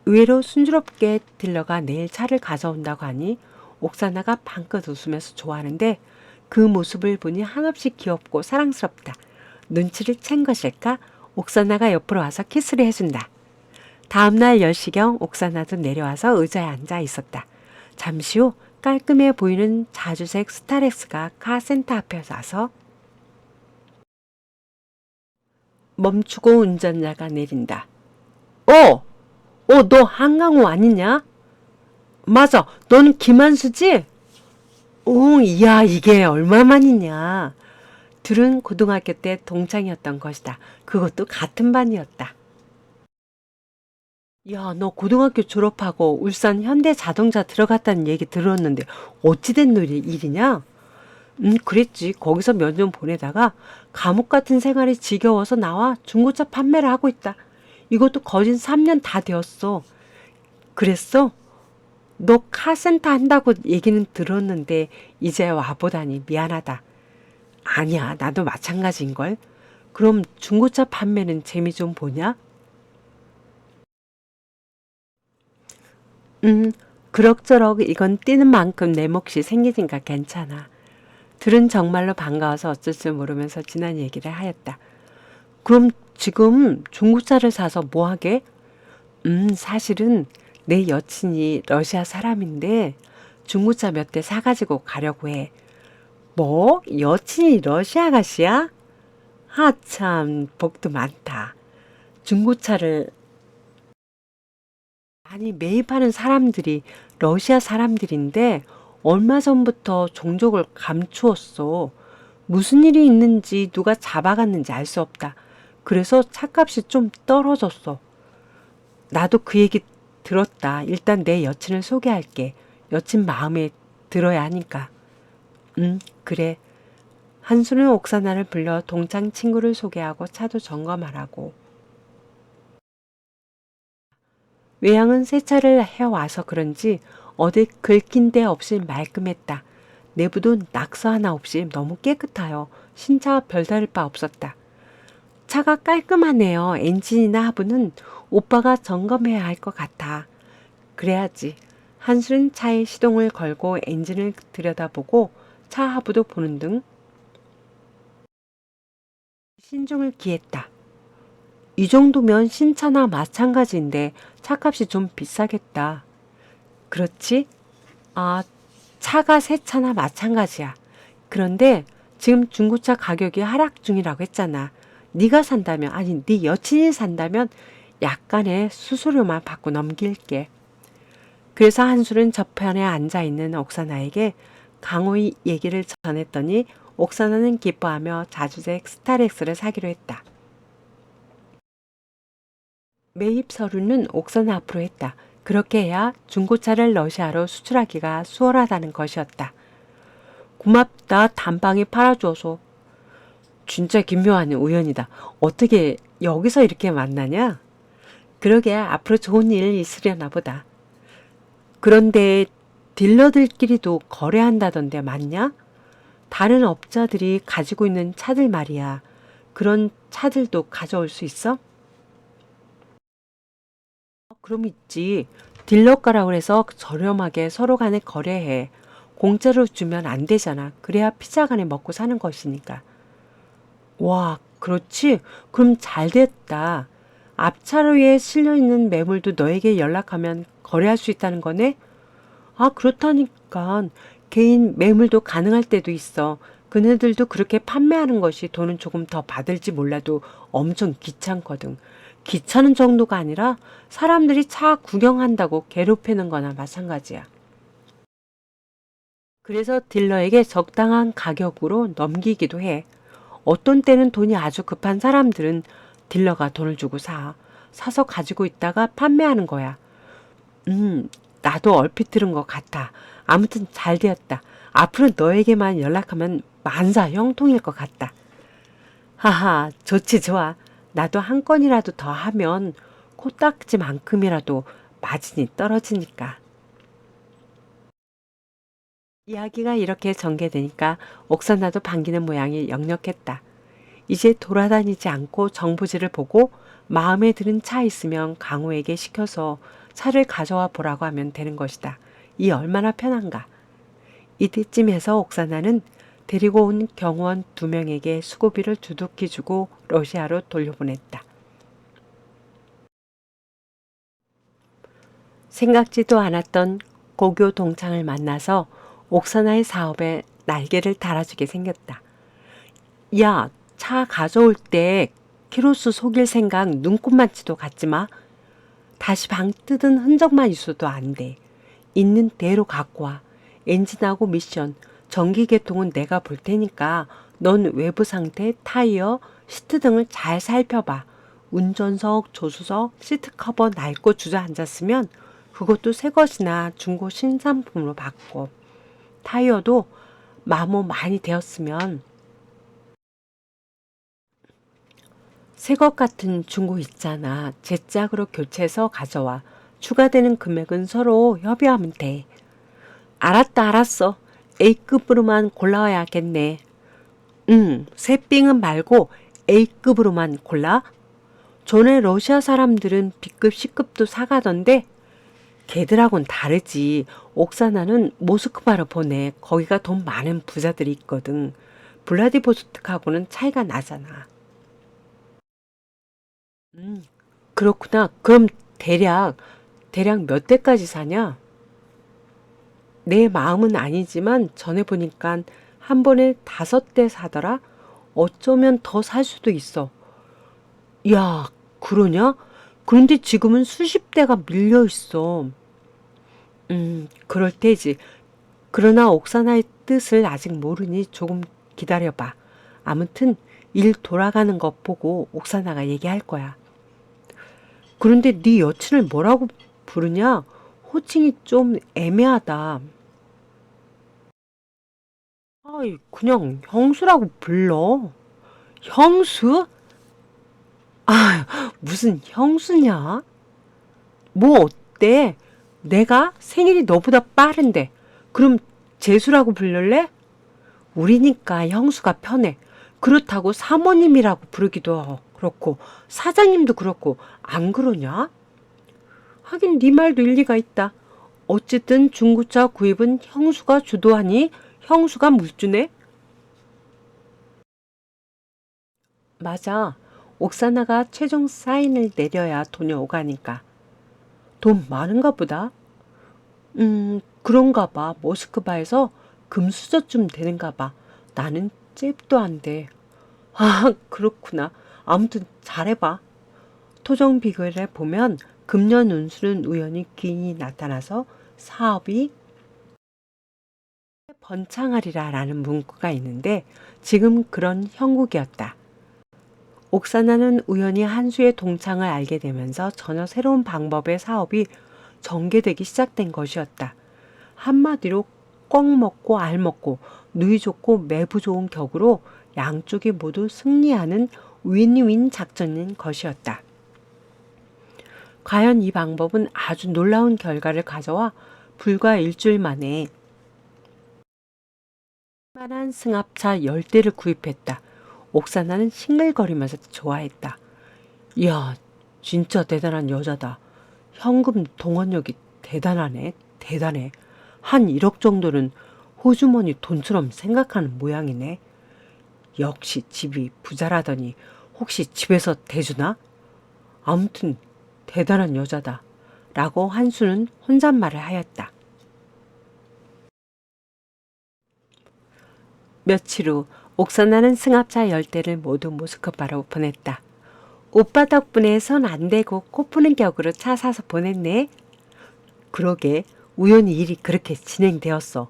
의외로 순조롭게 딜러가 내일 차를 가져온다고 하니 옥사나가 방긋 웃으면서 좋아하는데 그 모습을 보니 한없이 귀엽고 사랑스럽다. 눈치를 챈 것일까? 옥사나가 옆으로 와서 키스를 해준다. 다음날 10시경 옥사나도 내려와서 의자에 앉아 있었다. 잠시 후 깔끔해 보이는 자주색 스타렉스가 카센터 앞에 와서 멈추고 운전자가 내린다. 너 한강호 아니냐? 맞아, 너는 김한수지? 이야, 이게 얼마만이냐. 둘은 고등학교 때 동창이었던 것이다. 그것도 같은 반이었다. 야, 너 고등학교 졸업하고 울산 현대자동차 들어갔다는 얘기 들었는데 어찌 된 일이냐? 그랬지. 거기서 몇 년 보내다가 감옥 같은 생활이 지겨워서 나와 중고차 판매를 하고 있다. 이것도 거진 3년 다 되었어. 그랬어? 너 카센터 한다고 얘기는 들었는데 이제 와보다니 미안하다. 아니야, 나도 마찬가지인걸. 그럼 중고차 판매는 재미 좀 보냐? 그럭저럭 이건 뛰는 만큼 내 몫이 생기니까 괜찮아. 둘은 정말로 반가워서 어쩔 줄 모르면서 지난 얘기를 하였다. 그럼 지금 중고차를 사서 뭐 하게? 사실은 내 여친이 러시아 사람인데 중고차 몇 대 사가지고 가려고 해. 뭐? 여친이 러시아 가시야? 하참, 복도 많다. 중고차를 많이 매입하는 사람들이 러시아 사람들인데 얼마 전부터 종족을 감추었어. 무슨 일이 있는지 누가 잡아갔는지 알 수 없다. 그래서 차값이 좀 떨어졌어. 나도 그 얘기 들었다. 일단 내 여친을 소개할게. 여친 마음에 들어야 하니까. 그래. 한수는 옥사나를 불러 동창 친구를 소개하고 차도 점검하라고. 외양은 세차를 해와서 그런지 어디 긁힌 데 없이 말끔했다. 내부도 낙서 하나 없이 너무 깨끗하여 신차와 별다를 바 없었다. 차가 깔끔하네요. 엔진이나 하부는 오빠가 점검해야 할 것 같아. 그래야지. 한술은 차에 시동을 걸고 엔진을 들여다보고 차 하부도 보는 등 신중을 기했다. 이 정도면 신차나 마찬가지인데 차값이 좀 비싸겠다. 그렇지? 아, 차가 새 차나 마찬가지야. 그런데 지금 중고차 가격이 하락 중이라고 했잖아. 네가 산다면, 아니 네 여친이 산다면 약간의 수수료만 받고 넘길게. 그래서 한술은 저편에 앉아있는 옥사나에게 강호의 얘기를 전했더니 옥사나는 기뻐하며 자주색 스타렉스를 사기로 했다. 매입 서류는 옥사나 앞으로 했다. 그렇게 해야 중고차를 러시아로 수출하기가 수월하다는 것이었다. 고맙다. 단방에 팔아줘서. 진짜 기묘한 우연이다. 어떻게 여기서 이렇게 만나냐? 그러게 앞으로 좋은 일 있으려나 보다. 그런데 딜러들끼리도 거래한다던데 맞냐? 다른 업자들이 가지고 있는 차들 말이야. 그런 차들도 가져올 수 있어? 그럼 있지. 딜러가라고 해서 저렴하게 서로 간에 거래해. 공짜로 주면 안 되잖아. 그래야 피자 간에 먹고 사는 것이니까. 와, 그렇지? 그럼 잘 됐다. 앞차로에 실려있는 매물도 너에게 연락하면 거래할 수 있다는 거네? 아, 그렇다니까. 개인 매물도 가능할 때도 있어. 그네들도 그렇게 판매하는 것이 돈은 조금 더 받을지 몰라도 엄청 귀찮거든. 귀찮은 정도가 아니라 사람들이 차 구경한다고 괴롭히는 거나 마찬가지야. 그래서 딜러에게 적당한 가격으로 넘기기도 해. 어떤 때는 돈이 아주 급한 사람들은 딜러가 돈을 주고 사. 사서 가지고 있다가 판매하는 거야. 나도 얼핏 들은 것 같아. 아무튼 잘 되었다. 앞으로 너에게만 연락하면 만사 형통일 것 같다. 하하, 좋지, 좋아. 나도 한 건이라도 더 하면 코딱지만큼이라도 마진이 떨어지니까. 이야기가 이렇게 전개되니까 옥사나도 반기는 모양이 역력했다. 이제 돌아다니지 않고 정부지를 보고 마음에 드는 차 있으면 강호에게 시켜서 차를 가져와 보라고 하면 되는 것이다. 이 얼마나 편한가. 이때쯤에서 옥사나는 데리고 온 경호원 2명에게 수고비를 두둑히 주고 러시아로 돌려보냈다. 생각지도 않았던 고교 동창을 만나서 옥사나의 사업에 날개를 달아주게 생겼다. 야, 차 가져올 때 키로수 속일 생각 눈꼽만치도 갖지 마. 다시 방 뜯은 흔적만 있어도 안 돼. 있는 대로 갖고 와. 엔진하고 미션, 전기 계통은 내가 볼 테니까 넌 외부 상태, 타이어, 시트 등을 잘 살펴봐. 운전석, 조수석, 시트 커버 낡고 주저앉았으면 그것도 새 것이나 중고 신상품으로 바꿔. 타이어도 마모 많이 되었으면 새 것 같은 중고 있잖아. 제 짝으로 교체해서 가져와. 추가되는 금액은 서로 협의하면 돼. 알았다, 알았어. A급으로만 골라와야겠네. 새 삥은 말고 A급으로만 골라. 전에 러시아 사람들은 B급, C급도 사가던데 걔들하고는 다르지. 옥사나는 모스크바로 보내. 거기가 돈 많은 부자들이 있거든. 블라디보스톡하고는 차이가 나잖아. 그렇구나. 그럼 대략 몇 대까지 사냐? 내 마음은 아니지만 전에 보니까 한 번에 5대 사더라? 어쩌면 더 살 수도 있어. 야, 그러냐? 그런데 지금은 수십 대가 밀려 있어. 그럴 때지. 그러나 옥사나의 뜻을 아직 모르니 조금 기다려봐. 아무튼 일 돌아가는 것 보고 옥사나가 얘기할 거야. 그런데 네 여친을 뭐라고 부르냐? 호칭이 좀 애매하다. 아이, 그냥 형수라고 불러. 형수? 아, 무슨 형수냐? 뭐 어때? 내가 생일이 너보다 빠른데. 그럼 재수라고 부를래? 우리니까 형수가 편해. 그렇다고 사모님이라고 부르기도 그렇고 사장님도 그렇고 안 그러냐? 하긴 네 말도 일리가 있다. 어쨌든 중고차 구입은 형수가 주도하니 형수가 물주네? 맞아. 옥사나가 최종 사인을 내려야 돈이 오가니까. 돈 많은가 보다. 그런가 봐. 모스크바에서 금수저쯤 되는가 봐. 나는 잽도 안 돼. 아, 그렇구나. 아무튼 잘해봐. 토정 비결에 보면 금년 운수는 우연히 기인이 나타나서 사업이 번창하리라 라는 문구가 있는데 지금 그런 형국이었다. 옥사나는 우연히 한수의 동창을 알게 되면서 전혀 새로운 방법의 사업이 전개되기 시작된 것이었다. 한마디로 꽉 먹고 알 먹고 누이 좋고 매부 좋은 격으로 양쪽이 모두 승리하는 윈윈 작전인 것이었다. 과연 이 방법은 아주 놀라운 결과를 가져와 불과 일주일 만에 만한 승합차 10대를 구입했다. 옥사나는 싱글거리면서 좋아했다. 이야, 진짜 대단한 여자다. 현금 동원력이 대단하네. 대단해. 한 1억 정도는 호주머니 돈처럼 생각하는 모양이네. 역시 집이 부자라더니 혹시 집에서 대주나? 아무튼 대단한 여자다. 라고 한수는 혼잣말을 하였다. 며칠 후 옥사나는 승합차 10대를 모두 모스크바로 보냈다. 오빠 덕분에 손 안 대고 코 푸는 격으로 차 사서 보냈네. 그러게 우연히 일이 그렇게 진행되었어.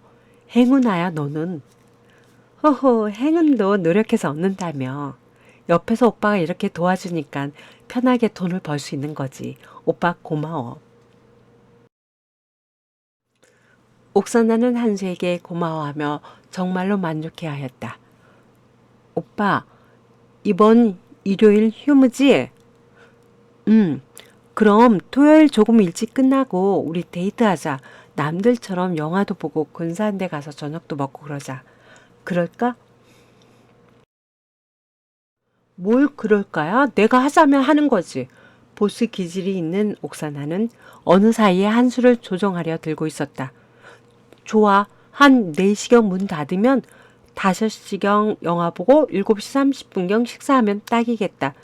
행운아야 너는. 허허, 행운도 노력해서 얻는다며. 옆에서 오빠가 이렇게 도와주니까 편하게 돈을 벌 수 있는 거지. 오빠 고마워. 옥선아는 한수에게 고마워하며 정말로 만족해하였다. 오빠, 이번 일요일 휴무지? 그럼 토요일 조금 일찍 끝나고 우리 데이트하자. 남들처럼 영화도 보고 근사한 데 가서 저녁도 먹고 그러자. 그럴까? 뭘 그럴까야? 내가 하자면 하는 거지. 보스 기질이 있는 옥사나는 어느 사이에 한 수를 조정하려 들고 있었다. 좋아. 한 4시경 문 닫으면 5시경 영화 보고 7시 30분경 식사하면 딱이겠다.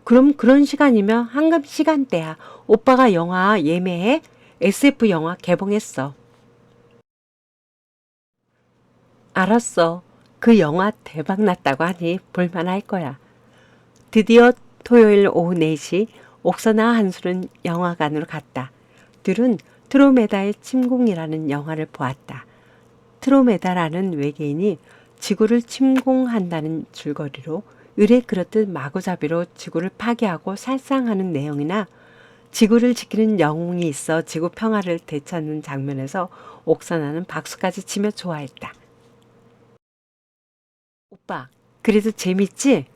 그럼 그런 시간이면 황금 시간대야. 오빠가 영화 예매해? SF 영화 개봉했어. 알았어. 그 영화 대박 났다고 하니 볼만할 거야. 드디어 토요일 오후 4시 옥사나 한술은 영화관으로 갔다. 둘은 트로메다의 침공이라는 영화를 보았다. 트로메다라는 외계인이 지구를 침공한다는 줄거리로 의뢰 그렇듯 마구잡이로 지구를 파괴하고 살상하는 내용이나 지구를 지키는 영웅이 있어 지구 평화를 되찾는 장면에서 옥사나는 박수까지 치며 좋아했다. 오빠, 그래도 재밌지?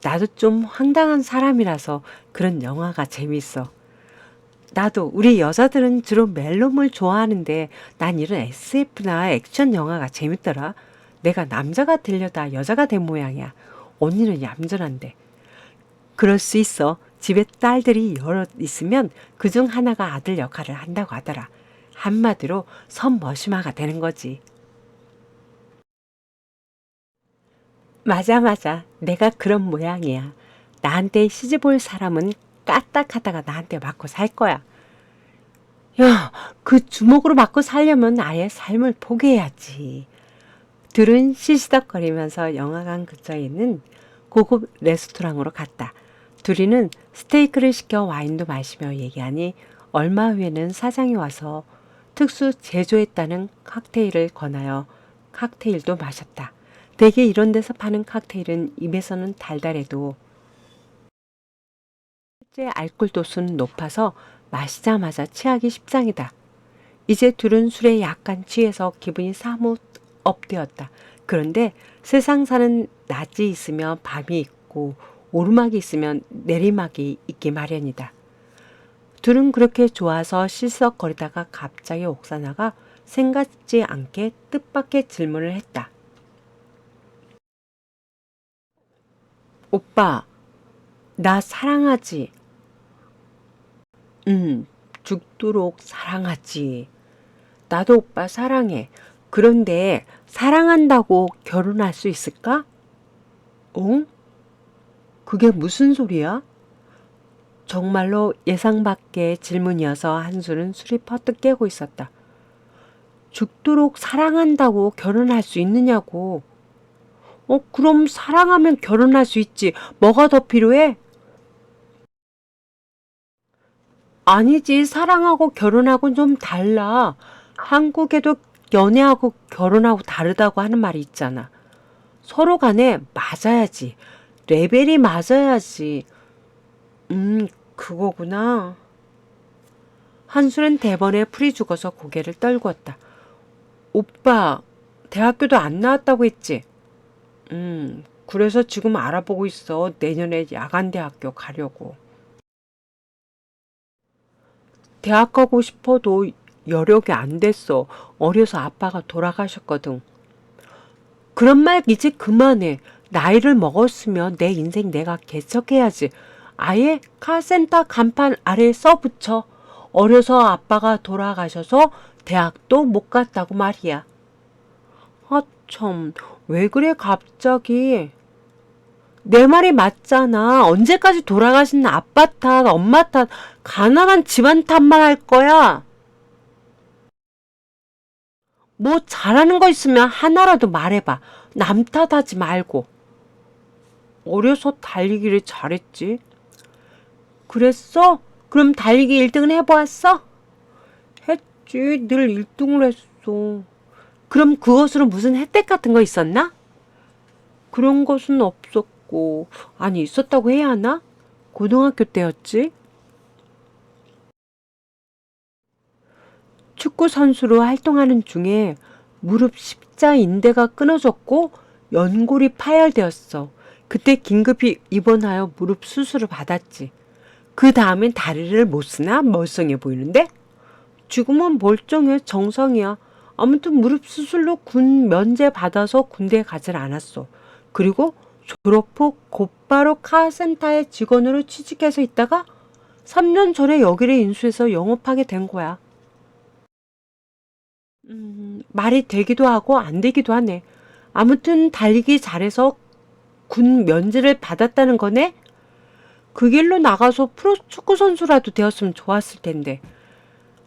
나도 좀 황당한 사람이라서 그런 영화가 재밌어. 나도 우리 여자들은 주로 멜로물 좋아하는데 난 이런 SF나 액션 영화가 재밌더라. 내가 남자가 되려다 여자가 된 모양이야. 언니는 얌전한데. 그럴 수 있어. 집에 딸들이 여럿 있으면 그중 하나가 아들 역할을 한다고 하더라. 한마디로 선머시마가 되는 거지. 맞아, 맞아. 내가 그런 모양이야. 나한테 시집올 사람은 까딱하다가 나한테 맞고 살 거야. 야, 그 주먹으로 맞고 살려면 아예 삶을 포기해야지. 둘은 시시덕거리면서 영화관 근처에 있는 고급 레스토랑으로 갔다. 둘이는 스테이크를 시켜 와인도 마시며 얘기하니 얼마 후에는 사장이 와서 특수 제조했다는 칵테일을 권하여 칵테일도 마셨다. 대개 이런 데서 파는 칵테일은 입에서는 달달해도 실제 알코올 도수는 높아서 마시자마자 취하기 십상이다. 이제 둘은 술에 약간 취해서 기분이 사뭇 업되었다. 그런데 세상 사는 낮이 있으면 밤이 있고 오르막이 있으면 내리막이 있기 마련이다. 둘은 그렇게 좋아서 실썩거리다가 갑자기 옥사나가 생각지 않게 뜻밖의 질문을 했다. 오빠, 나 사랑하지? 죽도록 사랑하지. 나도 오빠 사랑해. 그런데 사랑한다고 결혼할 수 있을까? 응? 그게 무슨 소리야? 정말로 예상 밖의 질문이어서 한수는 술이 퍼뜩 깨고 있었다. 죽도록 사랑한다고 결혼할 수 있느냐고. 그럼 사랑하면 결혼할 수 있지. 뭐가 더 필요해? 아니지. 사랑하고 결혼하고는 좀 달라. 한국에도 연애하고 결혼하고 다르다고 하는 말이 있잖아. 서로 간에 맞아야지. 레벨이 맞아야지. 그거구나. 한술은 대번에 풀이 죽어서 고개를 떨구었다. 오빠, 대학교도 안 나왔다고 했지? 그래서 지금 알아보고 있어. 내년에 야간대학교 가려고. 대학 가고 싶어도 여력이 안 됐어. 어려서 아빠가 돌아가셨거든. 그런 말 이제 그만해. 나이를 먹었으면 내 인생 내가 개척해야지. 아예 카센터 간판 아래에 써붙여. 어려서 아빠가 돌아가셔서 대학도 못 갔다고 말이야. 아 참, 왜 그래 갑자기. 내 말이 맞잖아. 언제까지 돌아가신 아빠 탓, 엄마 탓, 가난한 집안 탓만 할 거야. 뭐 잘하는 거 있으면 하나라도 말해봐. 남 탓하지 말고. 어려서 달리기를 잘했지. 그랬어? 그럼 달리기 1등은 해보았어? 했지. 늘 1등을 했어. 그럼 그것으로 무슨 혜택 같은 거 있었나? 그런 것은 없었고, 아니 있었다고 해야 하나? 고등학교 때였지. 축구 선수로 활동하는 중에 무릎 십자 인대가 끊어졌고 연골이 파열되었어. 그때 긴급히 입원하여 무릎 수술을 받았지. 그 다음엔 다리를 못 쓰나 멀쩡해 보이는데? 지금은 멀쩡해. 정상이야. 아무튼 무릎 수술로 군 면제 받아서 군대에 가질 않았어. 그리고 졸업 후 곧바로 카센터의 직원으로 취직해서 있다가 3년 전에 여기를 인수해서 영업하게 된 거야. 말이 되기도 하고 안 되기도 하네. 아무튼 달리기 잘해서 군 면제를 받았다는 거네? 그 길로 나가서 프로 축구 선수라도 되었으면 좋았을 텐데.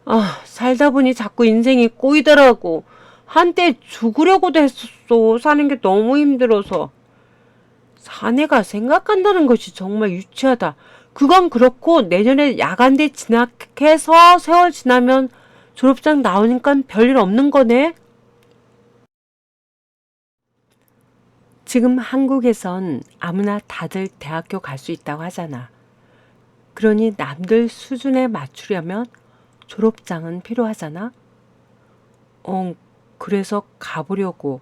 아, 살다 보니 자꾸 인생이 꼬이더라고. 한때 죽으려고도 했었어. 사는 게 너무 힘들어서. 사내가 생각한다는 것이 정말 유치하다. 그건 그렇고 내년에 야간대 진학해서 세월 지나면 졸업장 나오니까 별일 없는 거네. 지금 한국에선 아무나 다들 대학교 갈 수 있다고 하잖아. 그러니 남들 수준에 맞추려면 졸업장은 필요하잖아. 그래서 가보려고.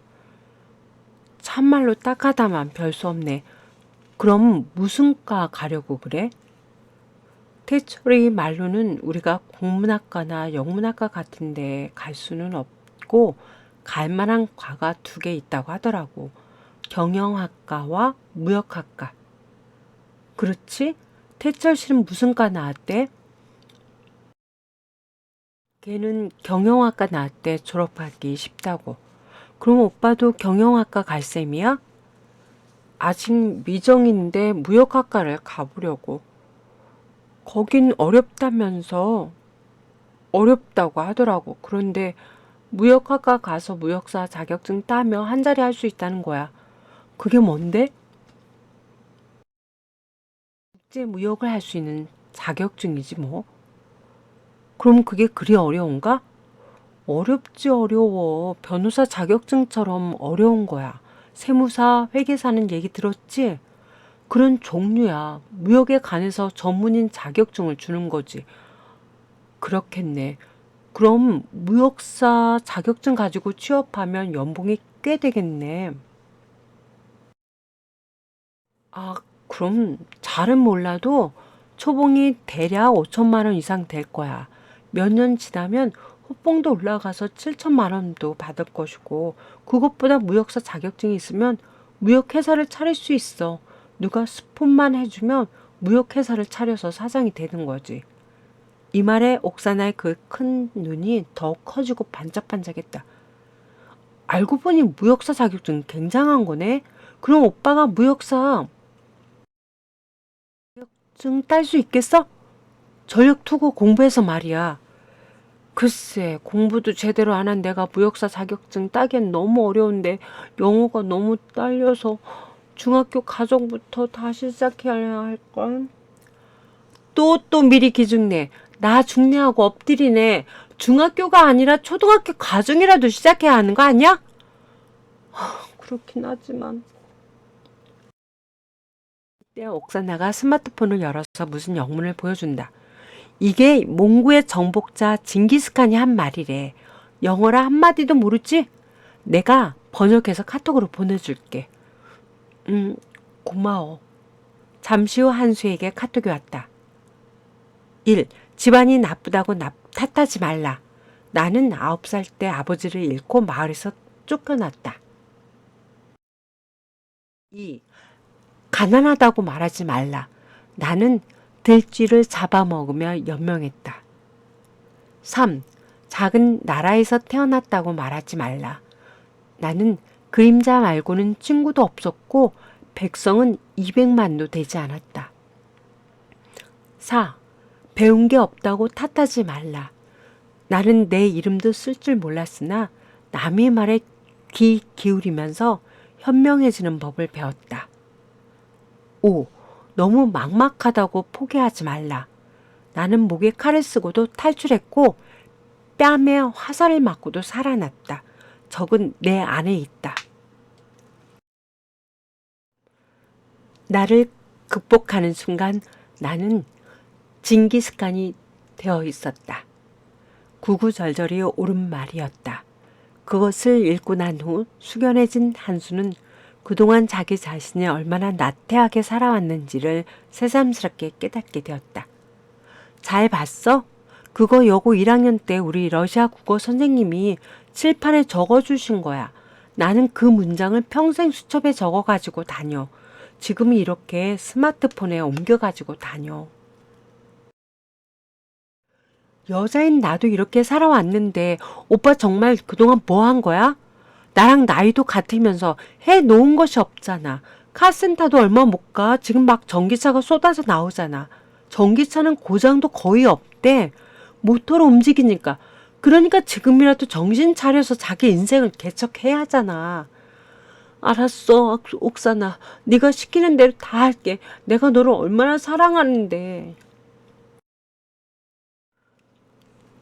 참말로 딱하다만 별 수 없네. 그럼 무슨 과 가려고 그래? 태철이 말로는 우리가 국문학과나 영문학과 같은데 갈 수는 없고 갈 만한 과가 두 개 있다고 하더라고. 경영학과와 무역학과. 그렇지? 태철 씨는 무슨 과 나왔대? 걔는 경영학과 나왔대. 졸업하기 쉽다고. 그럼 오빠도 경영학과 갈 셈이야? 아직 미정인데 무역학과를 가보려고. 거긴 어렵다면서. 어렵다고 하더라고. 그런데 무역학과 가서 무역사 자격증 따면 한 자리 할 수 있다는 거야. 그게 뭔데? 국제 무역을 할 수 있는 자격증이지 뭐. 그럼 그게 그리 어려운가? 어렵지 어려워. 변호사 자격증처럼 어려운 거야. 세무사, 회계사는 얘기 들었지? 그런 종류야. 무역에 관해서 전문인 자격증을 주는 거지. 그렇겠네. 그럼 무역사 자격증 가지고 취업하면 연봉이 꽤 되겠네. 아, 그럼 잘은 몰라도 초봉이 대략 5천만 원 이상 될 거야. 몇 년 지나면 호봉도 올라가서 7천만 원도 받을 것이고, 그것보다 무역사 자격증이 있으면 무역회사를 차릴 수 있어. 누가 스폰만 해주면 무역회사를 차려서 사장이 되는 거지. 이 말에 옥사나의 그 큰 눈이 더 커지고 반짝반짝했다. 알고 보니 무역사 자격증 굉장한 거네. 그럼 오빠가 무역사 자격증 딸 수 있겠어? 전력 투구 공부해서 말이야. 글쎄, 공부도 제대로 안 한 내가 무역사 자격증 따기엔 너무 어려운데 영어가 너무 딸려서 중학교 과정부터 다시 시작해야 할걸? 또 미리 기죽네. 나 중내하고 엎드리네. 중학교가 아니라 초등학교 과정이라도 시작해야 하는 거 아니야? 그렇긴 하지만. 그때 옥사나가 스마트폰을 열어서 무슨 영문을 보여준다. 이게 몽고의 정복자 징기스칸이 한 말이래. 영어라 한마디도 모르지? 내가 번역해서 카톡으로 보내줄게. 고마워. 잠시 후 한수에게 카톡이 왔다. 1. 집안이 나쁘다고 탓하지 말라. 나는 9살 때 아버지를 잃고 마을에서 쫓겨났다. 2. 가난하다고 말하지 말라. 나는 들쥐를 잡아먹으며 연명했다. 3. 작은 나라에서 태어났다고 말하지 말라. 나는 그림자 말고는 친구도 없었고 백성은 200만도 되지 않았다. 4. 배운 게 없다고 탓하지 말라. 나는 내 이름도 쓸 줄 몰랐으나 남의 말에 귀 기울이면서 현명해지는 법을 배웠다. 5. 너무 막막하다고 포기하지 말라. 나는 목에 칼을 쓰고도 탈출했고 뺨에 화살을 맞고도 살아났다. 적은 내 안에 있다. 나를 극복하는 순간 나는 징기스칸이 되어 있었다. 구구절절이 옳은 말이었다. 그것을 읽고 난 후 숙연해진 한수는 그동안 자기 자신이 얼마나 나태하게 살아왔는지를 새삼스럽게 깨닫게 되었다. 잘 봤어? 그거 여고 1학년 때 우리 러시아 국어 선생님이 칠판에 적어주신 거야. 나는 그 문장을 평생 수첩에 적어가지고 다녀. 지금은 이렇게 스마트폰에 옮겨가지고 다녀. 여자인 나도 이렇게 살아왔는데 오빠 정말 그동안 뭐 한 거야? 나랑 나이도 같으면서 해 놓은 것이 없잖아. 카센터도 얼마 못 가. 지금 막 전기차가 쏟아져 나오잖아. 전기차는 고장도 거의 없대. 모터로 움직이니까. 그러니까 지금이라도 정신 차려서 자기 인생을 개척해야 하잖아. 알았어, 옥사나. 네가 시키는 대로 다 할게. 내가 너를 얼마나 사랑하는데.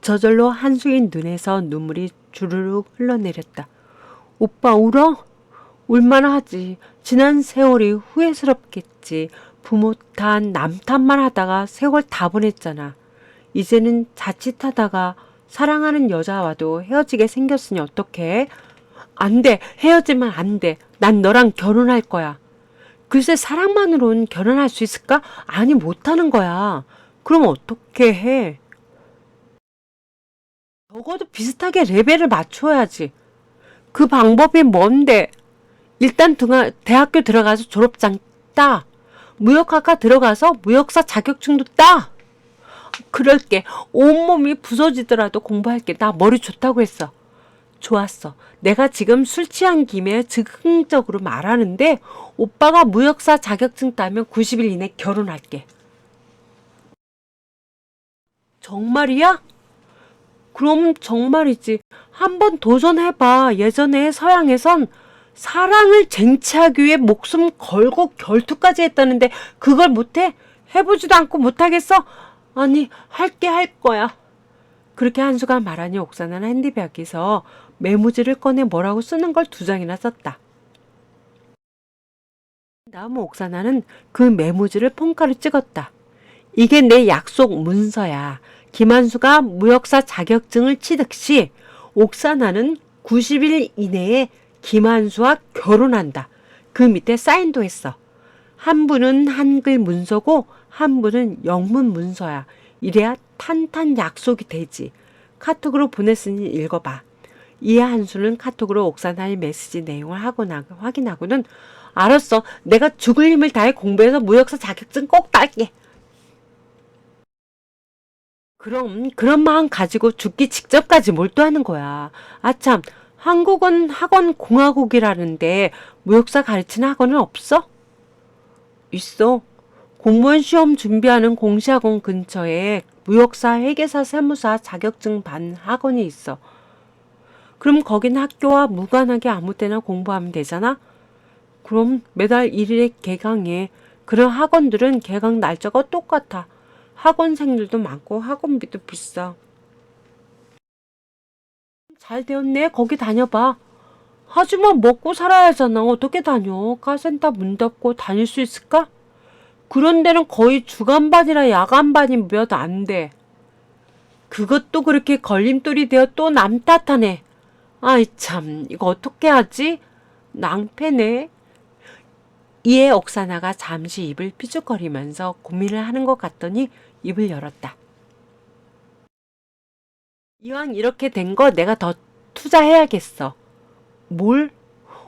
저절로 한수인 눈에서 눈물이 주르륵 흘러내렸다. 오빠 울어? 울만 하지. 지난 세월이 후회스럽겠지. 부모 탓, 남 탓만 하다가 세월 다 보냈잖아. 이제는 자칫하다가 사랑하는 여자와도 헤어지게 생겼으니 어떡해? 안 돼. 헤어지면 안 돼. 난 너랑 결혼할 거야. 글쎄 사랑만으론 결혼할 수 있을까? 아니 못하는 거야. 그럼 어떻게 해? 적어도 비슷하게 레벨을 맞춰야지. 그 방법이 뭔데? 일단 대학교 들어가서 졸업장 따. 무역학과 들어가서 무역사 자격증도 따. 그럴게. 온몸이 부서지더라도 공부할게. 나 머리 좋다고 했어. 좋았어. 내가 지금 술 취한 김에 즉흥적으로 말하는데 오빠가 무역사 자격증 따면 90일 이내 결혼할게. 정말이야? 그럼 정말이지. 한번 도전해봐. 예전에 서양에선 사랑을 쟁취하기 위해 목숨 걸고 결투까지 했다는데 그걸 못해? 해보지도 않고 못하겠어? 아니, 할게 할 거야. 그렇게 한수가 말하니 옥사는 핸드백에서 메모지를 꺼내 뭐라고 쓰는 걸 2장이나 썼다. 다음 옥사나는 그 메모지를 폰가루 찍었다. 이게 내 약속 문서야. 김한수가 무역사 자격증을 취득 시 옥사나는 90일 이내에 김한수와 결혼한다. 그 밑에 사인도 했어. 한 분은 한글 문서고 한 분은 영문 문서야. 이래야 탄탄 약속이 되지. 카톡으로 보냈으니 읽어봐. 이한수는 카톡으로 옥사나의 메시지 내용을 확인하고는 알았어. 내가 죽을 힘을 다해 공부해서 무역사 자격증 꼭 딸게. 그럼 그런 마음 가지고 죽기 직전까지 몰두하는 거야. 아참, 한국은 학원 공화국이라는데 무역사 가르치는 학원은 없어? 있어. 공무원 시험 준비하는 공시학원 근처에 무역사, 회계사, 세무사 자격증 반 학원이 있어. 그럼 거긴 학교와 무관하게 아무 때나 공부하면 되잖아? 그럼 매달 1일에 개강해. 그런 학원들은 개강 날짜가 똑같아. 학원생들도 많고 학원비도 비싸. 잘 되었네. 거기 다녀봐. 하지만 먹고 살아야 하잖아. 어떻게 다녀? 카센터 문 닫고 다닐 수 있을까? 그런 데는 거의 주간반이라 야간반이 몇 안 돼. 그것도 그렇게 걸림돌이 되어 또 남 탓하네. 아이 참, 이거 어떻게 하지? 낭패네. 이에 옥사나가 잠시 입을 삐죽거리면서 고민을 하는 것 같더니 입을 열었다. 이왕 이렇게 된 거 내가 더 투자해야겠어. 뭘?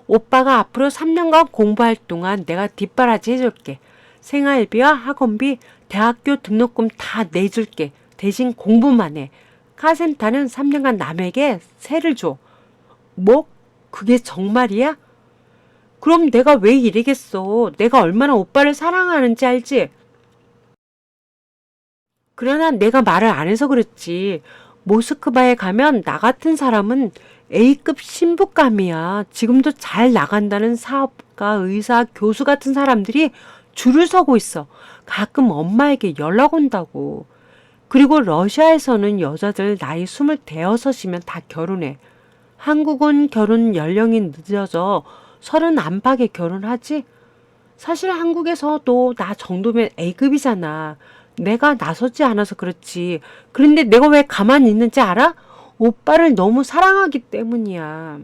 오빠가 앞으로 3년간 공부할 동안 내가 뒷바라지 해줄게. 생활비와 학원비, 대학교 등록금 다 내줄게. 대신 공부만 해. 카센터는 3년간 남에게 세를 줘. 뭐? 그게 정말이야? 그럼 내가 왜 이러겠어. 내가 얼마나 오빠를 사랑하는지 알지? 그러나 내가 말을 안 해서 그렇지. 모스크바에 가면 나 같은 사람은 A급 신부감이야. 지금도 잘 나간다는 사업가, 의사, 교수 같은 사람들이 줄을 서고 있어. 가끔 엄마에게 연락 온다고. 그리고 러시아에서는 여자들 나이 25이면 다 결혼해. 한국은 결혼 연령이 늦어져 30 안팎에 결혼하지? 사실 한국에서도 나 정도면 A급이잖아. 내가 나서지 않아서 그렇지. 그런데 내가 왜 가만히 있는지 알아? 오빠를 너무 사랑하기 때문이야.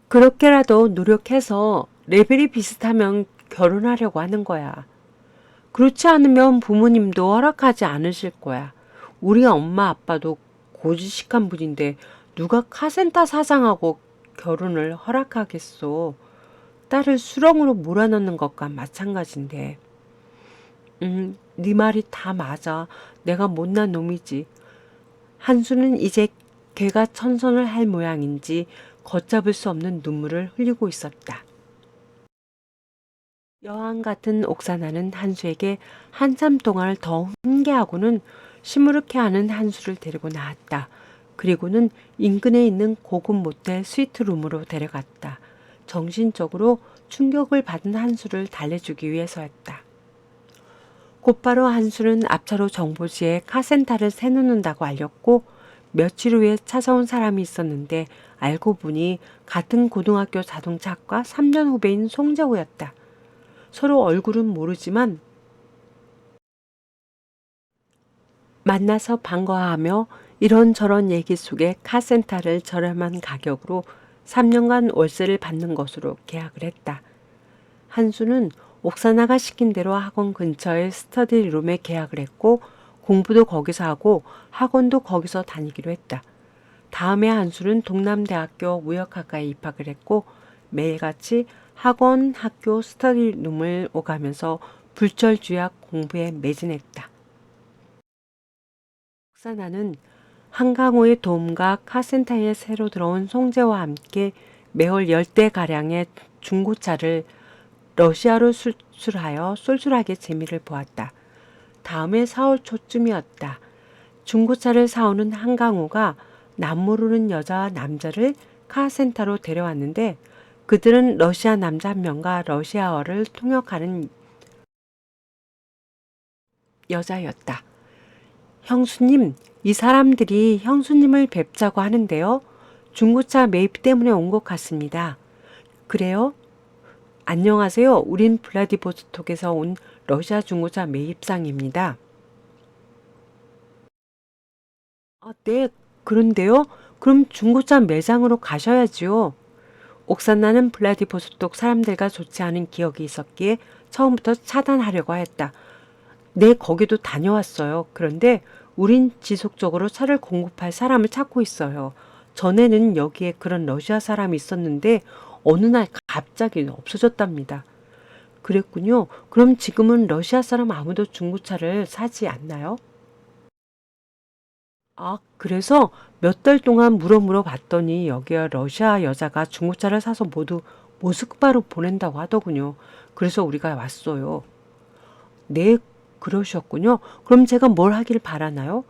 그렇게라도 노력해서 레벨이 비슷하면 결혼하려고 하는 거야. 그렇지 않으면 부모님도 허락하지 않으실 거야. 우리 엄마 아빠도 고지식한 분인데 누가 카센터 사장하고 결혼을 허락하겠어. 딸을 수렁으로 몰아넣는 것과 마찬가지인데. 네 말이 다 맞아. 내가 못난 놈이지. 한수는 이제 걔가 천선을 할 모양인지 걷잡을 수 없는 눈물을 흘리고 있었다. 여왕 같은 옥사나는 한수에게 한참 동안 더 훈계하고는 시무룩해하는 한수를 데리고 나왔다. 그리고는 인근에 있는 고급 모텔 스위트룸으로 데려갔다. 정신적으로 충격을 받은 한수를 달래주기 위해서였다. 곧바로 한수는 앞차로 정보지에 카센터를 세놓는다고 알렸고 며칠 후에 찾아온 사람이 있었는데 알고 보니 같은 고등학교 자동차학과 3년 후배인 송재호였다. 서로 얼굴은 모르지만 만나서 반가워하며 이런저런 얘기 속에 카센터를 저렴한 가격으로 3년간 월세를 받는 것으로 계약을 했다. 한수는 옥사나가 시킨 대로 학원 근처의 스터디룸에 계약을 했고 공부도 거기서 하고 학원도 거기서 다니기로 했다. 다음에 한수는 동남대학교 무역학과에 입학을 했고 매일같이 학원, 학교, 스터디룸을 오가면서 불철주야 공부에 매진했다. 옥사나는 한강호의 도움과 카센터에 새로 들어온 송재와 함께 매월 10대가량의 중고차를 러시아로 수출하여 쏠쏠하게 재미를 보았다. 다음해 4월 초쯤이었다. 중고차를 사오는 한강호가 남모르는 여자와 남자를 카센터로 데려왔는데 그들은 러시아 남자 한 명과 러시아어를 통역하는 여자였다. 형수님, 이 사람들이 형수님을 뵙자고 하는데요. 중고차 매입 때문에 온 것 같습니다. 그래요? 안녕하세요. 우린 블라디보스톡에서 온 러시아 중고차 매입상입니다. 네, 그런데요. 그럼 중고차 매장으로 가셔야지요. 옥산나는 블라디보스톡 사람들과 좋지 않은 기억이 있었기에 처음부터 차단하려고 했다. 네, 거기도 다녀왔어요. 그런데 우린 지속적으로 차를 공급할 사람을 찾고 있어요. 전에는 여기에 그런 러시아 사람이 있었는데 어느 날 갑자기 없어졌답니다. 그랬군요. 그럼 지금은 러시아 사람 아무도 중고차를 사지 않나요? 그래서 몇 달 동안 물어 봤더니 여기에 러시아 여자가 중고차를 사서 모두 모스크바로 보낸다고 하더군요. 그래서 우리가 왔어요. 네, 그러셨군요. 그럼 제가 뭘 하길 바라나요?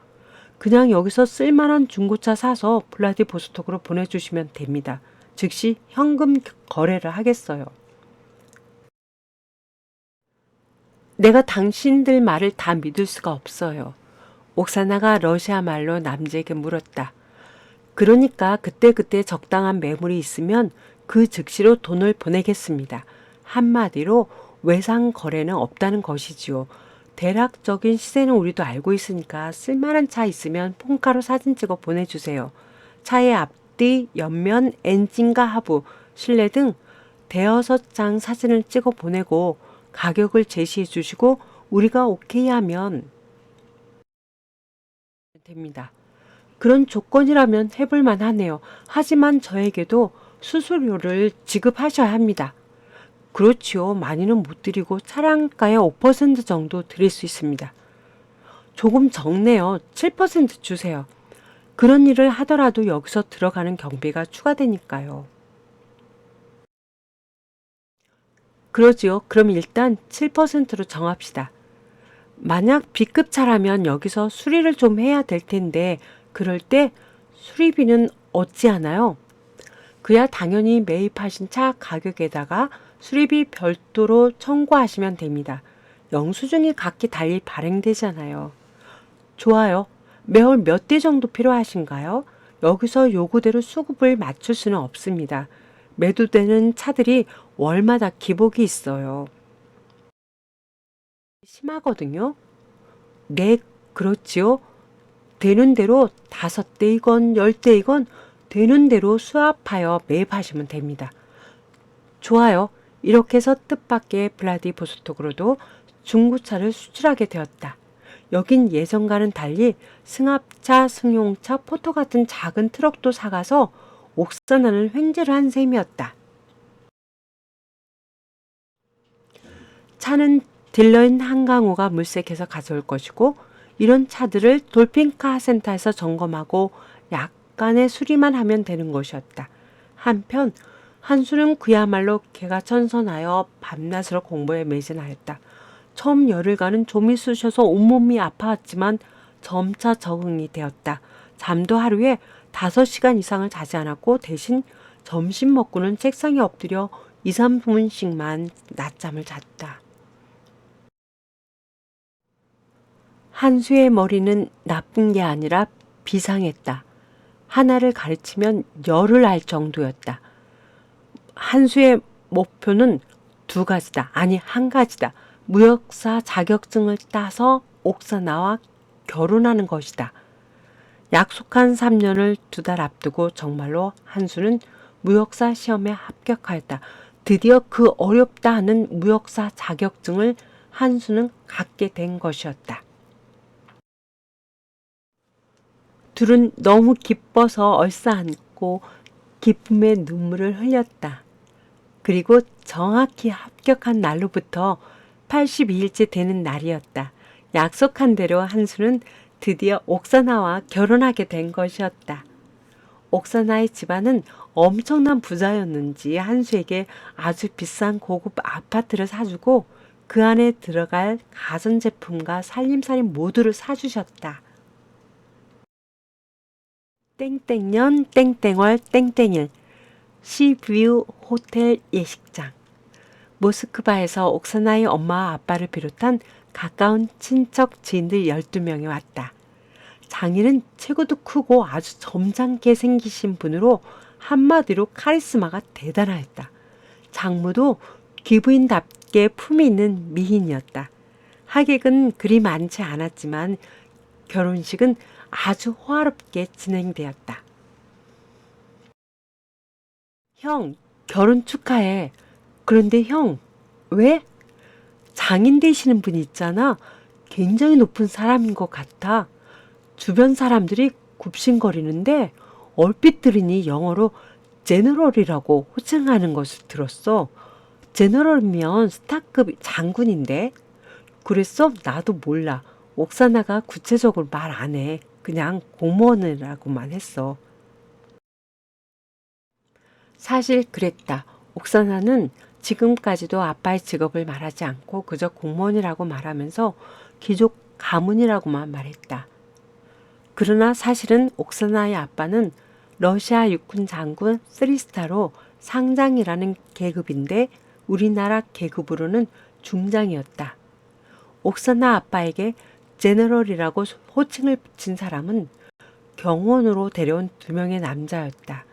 그냥 여기서 쓸만한 중고차 사서 블라디보스톡으로 보내주시면 됩니다. 즉시 현금 거래를 하겠어요. 내가 당신들 말을 다 믿을 수가 없어요. 옥사나가 러시아 말로 남자에게 물었다. 그러니까 그때그때 적당한 매물이 있으면 그 즉시로 돈을 보내겠습니다. 한마디로 외상 거래는 없다는 것이지요. 대략적인 시세는 우리도 알고 있으니까 쓸만한 차 있으면 폰카로 사진 찍어 보내주세요. 차의 앞뒤, 옆면, 엔진과 하부, 실내 등 대여섯 장 사진을 찍어 보내고 가격을 제시해 주시고 우리가 오케이 하면 됩니다. 그런 조건이라면 해볼만 하네요. 하지만 저에게도 수수료를 지급하셔야 합니다. 그렇지요. 많이는 못 드리고 차량가의 5% 정도 드릴 수 있습니다. 조금 적네요. 7% 주세요. 그런 일을 하더라도 여기서 들어가는 경비가 추가되니까요. 그러지요. 그럼 일단 7%로 정합시다. 만약 B급 차라면 여기서 수리를 좀 해야 될 텐데 그럴 때 수리비는 어찌하나요? 그야 당연히 매입하신 차 가격에다가 수리비 별도로 청구하시면 됩니다. 영수증이 각기 달리 발행되잖아요. 좋아요. 매월 몇 대 정도 필요하신가요? 여기서 요구대로 수급을 맞출 수는 없습니다. 매도되는 차들이 월마다 기복이 있어요. 심하거든요. 네, 그렇지요. 되는 대로 5대이건 10대이건 되는 대로 수합하여 매입하시면 됩니다. 좋아요. 이렇게 해서 뜻밖의 블라디보스톡으로도 중고차를 수출하게 되었다. 여긴 예전과는 달리 승합차, 승용차, 포터 같은 작은 트럭도 사가서 옥산화를 횡재를 한 셈이었다. 차는 딜러인 한강호가 물색해서 가져올 것이고 이런 차들을 돌핀카 센터에서 점검하고 약간의 수리만 하면 되는 것이었다. 한편 한수는 그야말로 개가천선하여 밤낮으로 공부에 매진하였다. 처음 열흘간은 좀이 쑤셔서 온몸이 아파왔지만 점차 적응이 되었다. 잠도 하루에 5시간 이상을 자지 않았고 대신 점심 먹고는 책상에 엎드려 2, 3분씩만 낮잠을 잤다. 한수의 머리는 나쁜 게 아니라 비상했다. 하나를 가르치면 열을 알 정도였다. 한수의 목표는 2가지다. 아니 1가지다. 무역사 자격증을 따서 옥사나와 결혼하는 것이다. 약속한 3년을 2달 앞두고 정말로 한수는 무역사 시험에 합격하였다. 드디어 그 어렵다 하는 무역사 자격증을 한수는 갖게 된 것이었다. 둘은 너무 기뻐서 얼싸안고 기쁨의 눈물을 흘렸다. 그리고 정확히 합격한 날로부터 82일째 되는 날이었다. 약속한 대로 한수는 드디어 옥사나와 결혼하게 된 것이었다. 옥사나의 집안은 엄청난 부자였는지 한수에게 아주 비싼 고급 아파트를 사주고 그 안에 들어갈 가전제품과 살림살이 모두를 사주셨다. 땡땡년 땡땡월 땡땡일 시뷰 호텔 예식장. 모스크바에서 옥사나의 엄마와 아빠를 비롯한 가까운 친척 지인들 12명이 왔다. 장인은 체구도 크고 아주 점잖게 생기신 분으로 한마디로 카리스마가 대단하였다. 장모도 귀부인답게 품이 있는 미인이었다. 하객은 그리 많지 않았지만 결혼식은 아주 호화롭게 진행되었다. 형, 결혼 축하해. 그런데 형, 왜? 장인 되시는 분 있잖아. 굉장히 높은 사람인 것 같아. 주변 사람들이 굽신거리는데 얼핏 들으니 영어로 제너럴이라고 호칭하는 것을 들었어. 제너럴이면 스타급 장군인데. 그랬어? 나도 몰라. 옥사나가 구체적으로 말 안 해. 그냥 공무원이라고만 했어. 사실 그랬다. 옥사나는 지금까지도 아빠의 직업을 말하지 않고 그저 공무원이라고 말하면서 귀족 가문이라고만 말했다. 그러나 사실은 옥사나의 아빠는 러시아 육군 장군 3스타로 상장이라는 계급인데 우리나라 계급으로는 중장이었다. 옥사나 아빠에게 제너럴이라고 호칭을 붙인 사람은 경원으로 데려온 2명의 남자였다.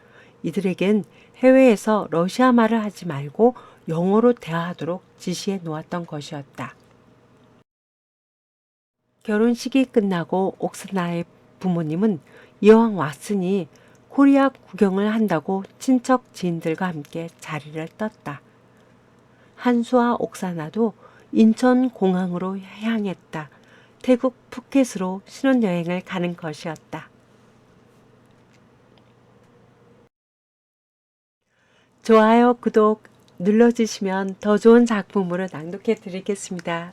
이들에겐 해외에서 러시아 말을 하지 말고 영어로 대화하도록 지시해 놓았던 것이었다. 결혼식이 끝나고 옥사나의 부모님은 이왕 왔으니 코리아 구경을 한다고 친척 지인들과 함께 자리를 떴다. 한수와 옥사나도 인천공항으로 향했다. 태국 푸켓으로 신혼여행을 가는 것이었다. 좋아요, 구독 눌러주시면 더 좋은 작품으로 낭독해 드리겠습니다.